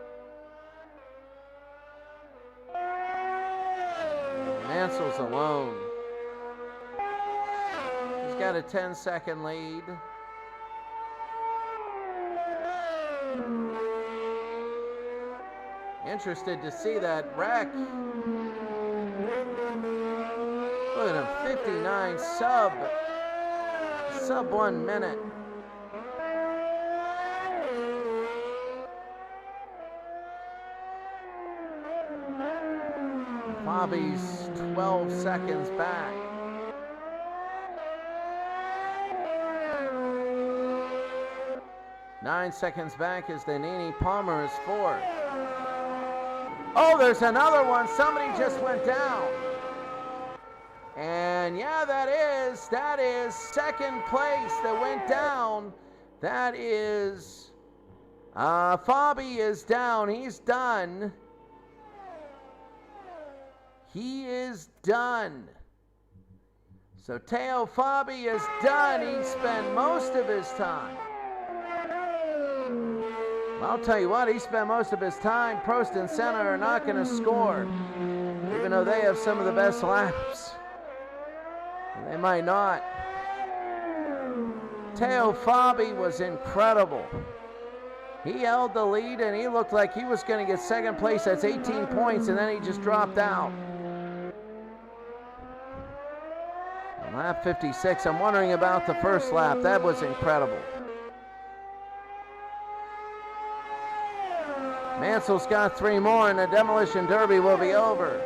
Mansell's alone. He's got a 10-second lead. Interested to see that wreck. Look at him, 59 sub 1 minute. Fabi's 12 seconds back. Nine seconds back is Nini. Palmer is fourth. Oh, there's another one. Somebody just went down. And yeah, that is second place that went down. That is, Fabi is down. He's done. He is done. So Teo Fabi is done. He spent most of his time. I'll tell you what, he spent most of his time. Prost and Senna are not going to score, even though they have some of the best laps. They might not. Teo Fabi was incredible. He held the lead, and he looked like he was going to get second place. That's 18 points, and then he just dropped out. On lap 56, I'm wondering about the first lap. That was incredible. Mansell's got 3 more, and the Demolition Derby will be over.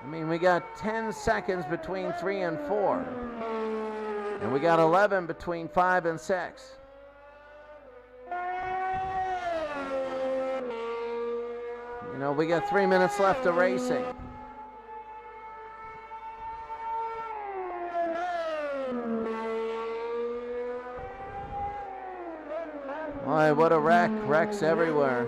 I mean, we got 10 seconds between 3 and 4. And we got 11 between 5 and 6. You know, we got 3 minutes left of racing. Boy, what a wreck. Wrecks everywhere.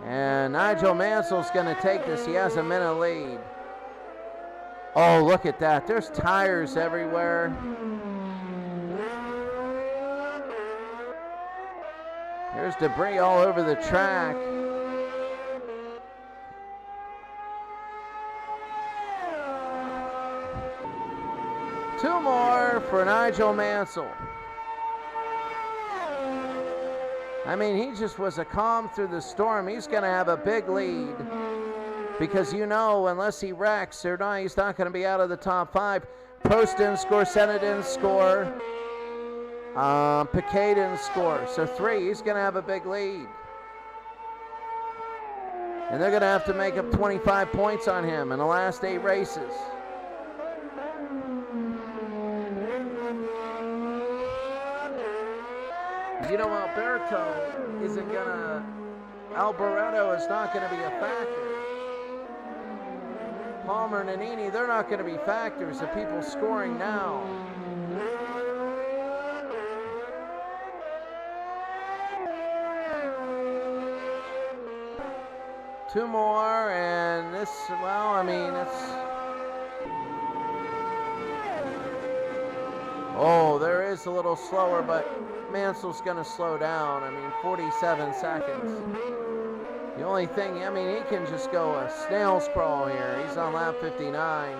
And Nigel Mansell's going to take this. He has a minute lead. Oh, look at that. There's tires everywhere. There's debris all over the track. Two more for Nigel Mansell. I mean, he just was a calm through the storm. He's going to have a big lead because, you know, unless he wrecks, he's not going to be out of the top 5. Prost didn't score, Senna didn't score, Piquet didn't score. So 3, he's going to have a big lead. And they're going to have to make up 25 points on him in the last 8 races. You know, Alberto isn't gonna, Alboreto is not gonna be a factor. Palmer and Nannini, they're not gonna be factors of people scoring now. Two more, and this, well, I mean, it's... Oh, there is a little slower, but Mansell's going to slow down. I mean, 47 seconds. The only thing, I mean, he can just go a snail's crawl here. He's on lap 59.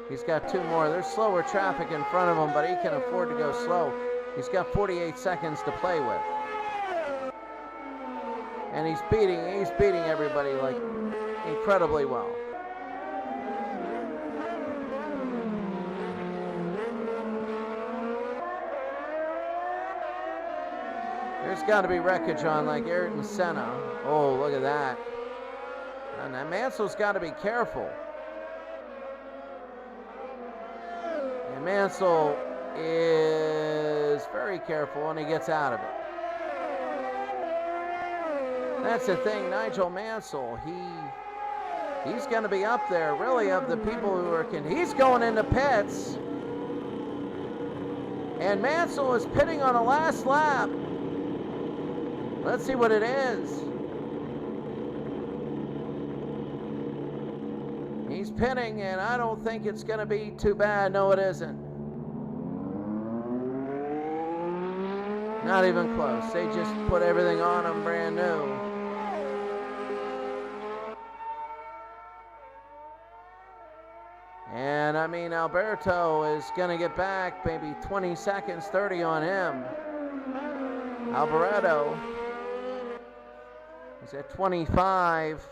He's got 2 more. There's slower traffic in front of him, but he can afford to go slow. He's got 48 seconds to play with. And he's beating everybody like incredibly well. There's got to be wreckage on like Ayrton Senna. Oh, look at that. And Mansell's got to be careful. And Mansell is very careful when he gets out of it. That's the thing, Nigel Mansell, he's going to be up there, really, of the people who are, he's going into pits. And Mansell is pitting on a last lap. Let's see what it is. He's pitting, and I don't think it's going to be too bad. No, it isn't. Not even close. They just put everything on him brand new. And I mean, Alberto is going to get back maybe 20 seconds, 30 on him. Alvarado is at 25.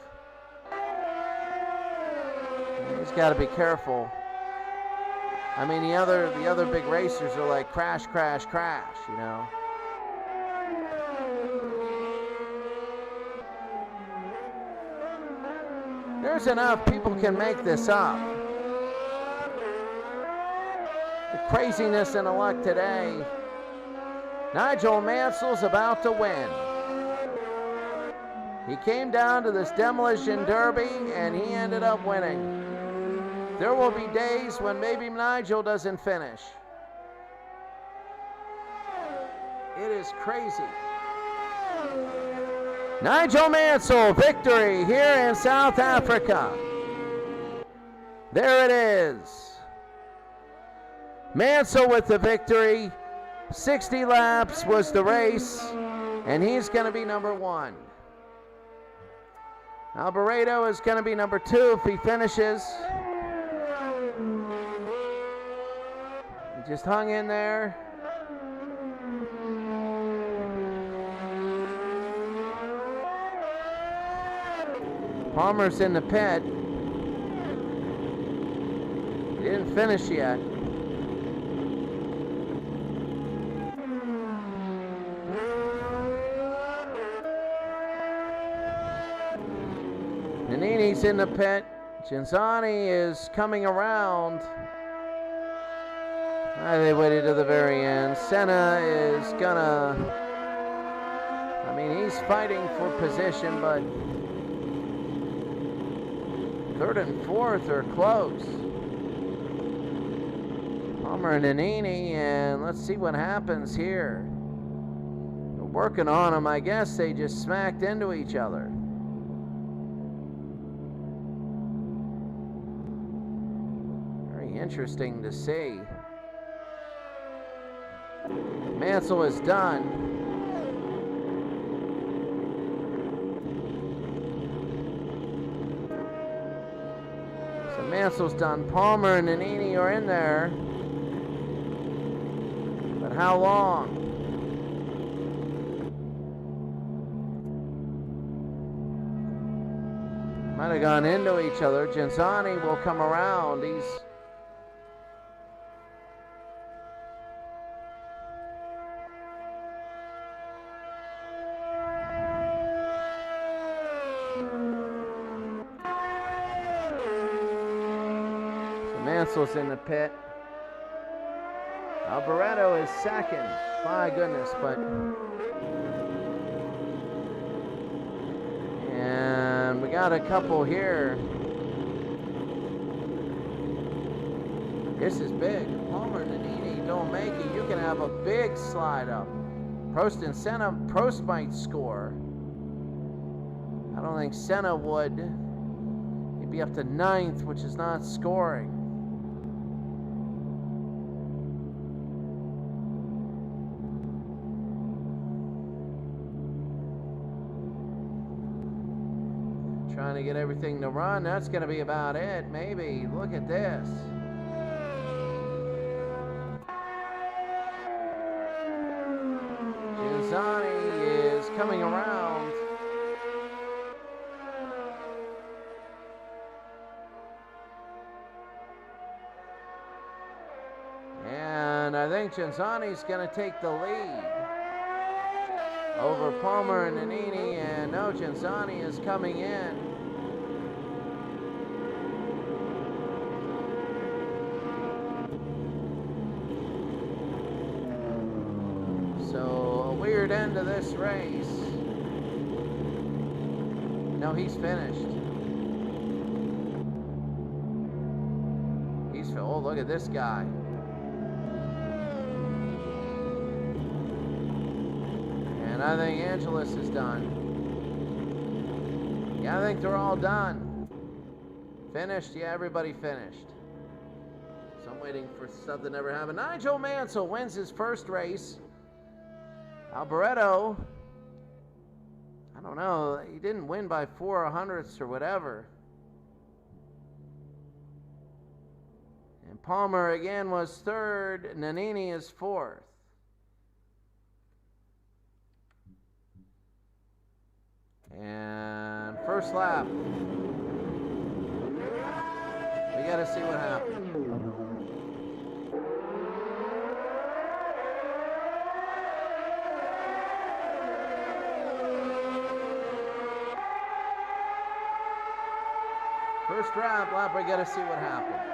He's got to be careful. I mean, the other big racers are like crash, crash, crash, you know. There's enough people can make this up. The craziness and the luck today. Nigel Mansell's about to win. He came down to this demolition derby and he ended up winning. There will be days when maybe Nigel doesn't finish. It is crazy. Nigel Mansell, victory here in South Africa. There it is. Mansell with the victory. 60 laps was the race, and he's going to be number 1. Alvarado is going to be number 2 if he finishes. He just hung in there. Palmer's in the pit. He didn't finish yet. Nannini's in the pit. Genzani is coming around. They waited to the very end. Senna is gonna, I mean, he's fighting for position, but 3rd and 4th are close. Palmer and Nannini, and let's see what happens here. They're working on them. I guess they just smacked into each other. Very interesting to see. Mansell is done. Mansell's done. Palmer and Nannini are in there. But how long? Might have gone into each other. Genzani will come around. He's Mansell's in the pit. Alvarado is 2nd. My goodness, but... And we got a couple here. This is big. Palmer and Nannini don't make it. You can have a big slide up. Prost and Senna. Prost might score. I don't think Senna would. He'd be up to 9th, which is not scoring. to get everything to run. That's going to be about it, maybe. Look at this. Genzani is coming around. And I think Genzani's going to take the lead over Palmer and Nannini, and no, Genzani is coming in. So a weird end to this race. No, he's finished. Oh, look at this guy. And I think Angelus is done. Yeah, I think they're all done. Finished? Yeah, everybody finished. So I'm waiting for something to never happen. Nigel Mansell wins his first race. Alboreto, I don't know, he didn't win by 4/100ths or whatever. And Palmer again was third. Nannini is fourth. And first lap. We got to see what happens. First lap, we got to see what happens.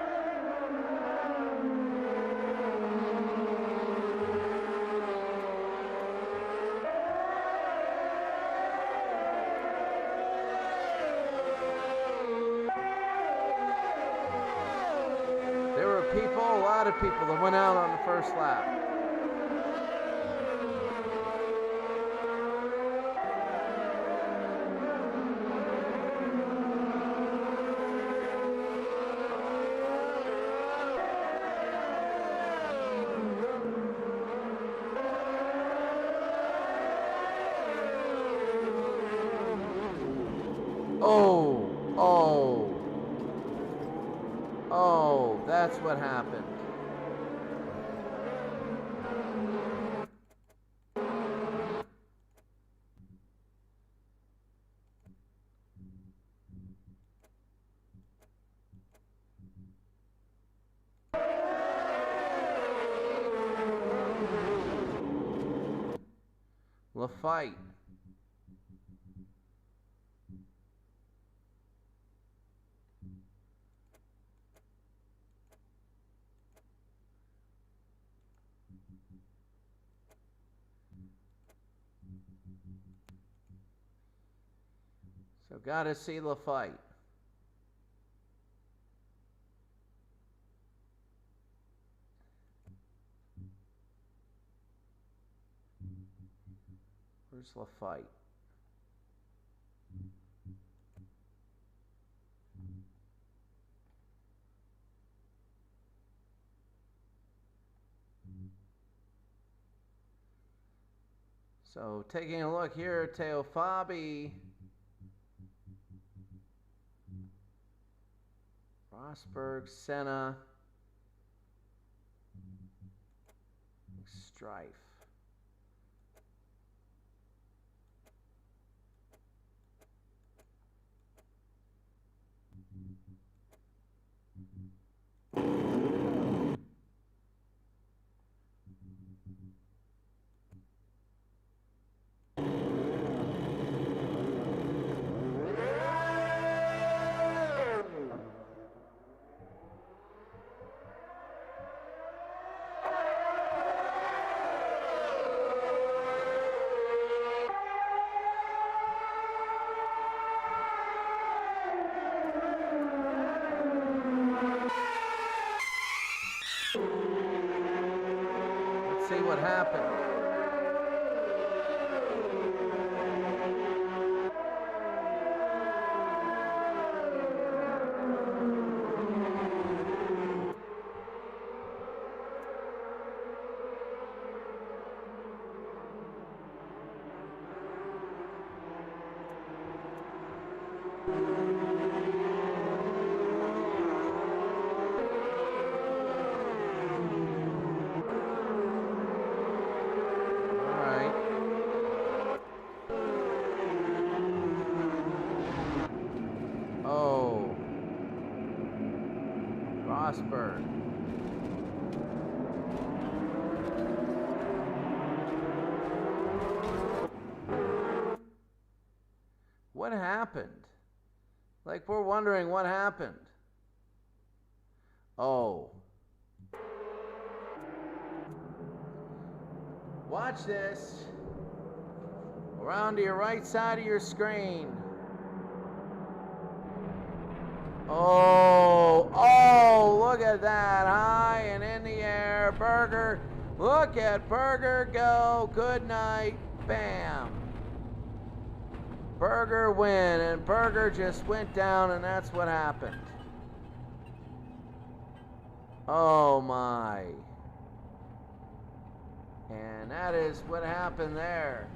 A lot of people that went out on the first lap. Oh, that's what happened. Lafite. So got to see Lafite. Where's Lafite? So taking a look here, Teo Fabi, Rosberg, Senna, Strife. See what happened. over. What happened? Like, we're wondering what happened. Oh. Watch this. Around to your right side of your screen. Oh, look at that. High and in the air. Burger. Look at Burger go. Good night. Bam. Burger win, and Burger just went down, and that's what happened. Oh my. And that is what happened there.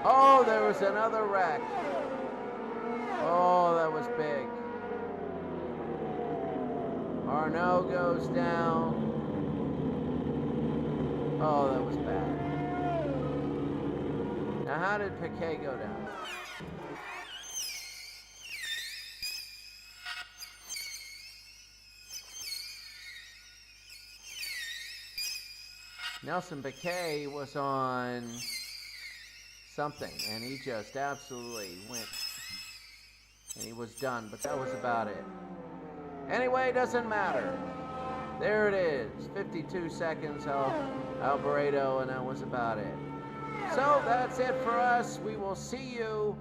Oh, there was another wreck. Oh, that was big. Arnaud goes down. Oh, that was bad. Now, how did Piquet go down? Nelson Piquet was on something, and he just absolutely went, and he was done, but that was about it. Anyway, it doesn't matter. There it is, 52 seconds Alvarado, and that was about it. So that's it for us. We will see you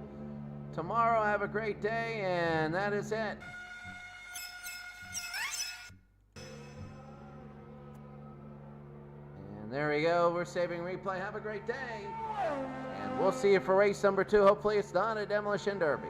tomorrow. Have a great day, and that is it. And there we go. We're saving replay. Have a great day. And we'll see you for race number 2. Hopefully it's not a demolition derby.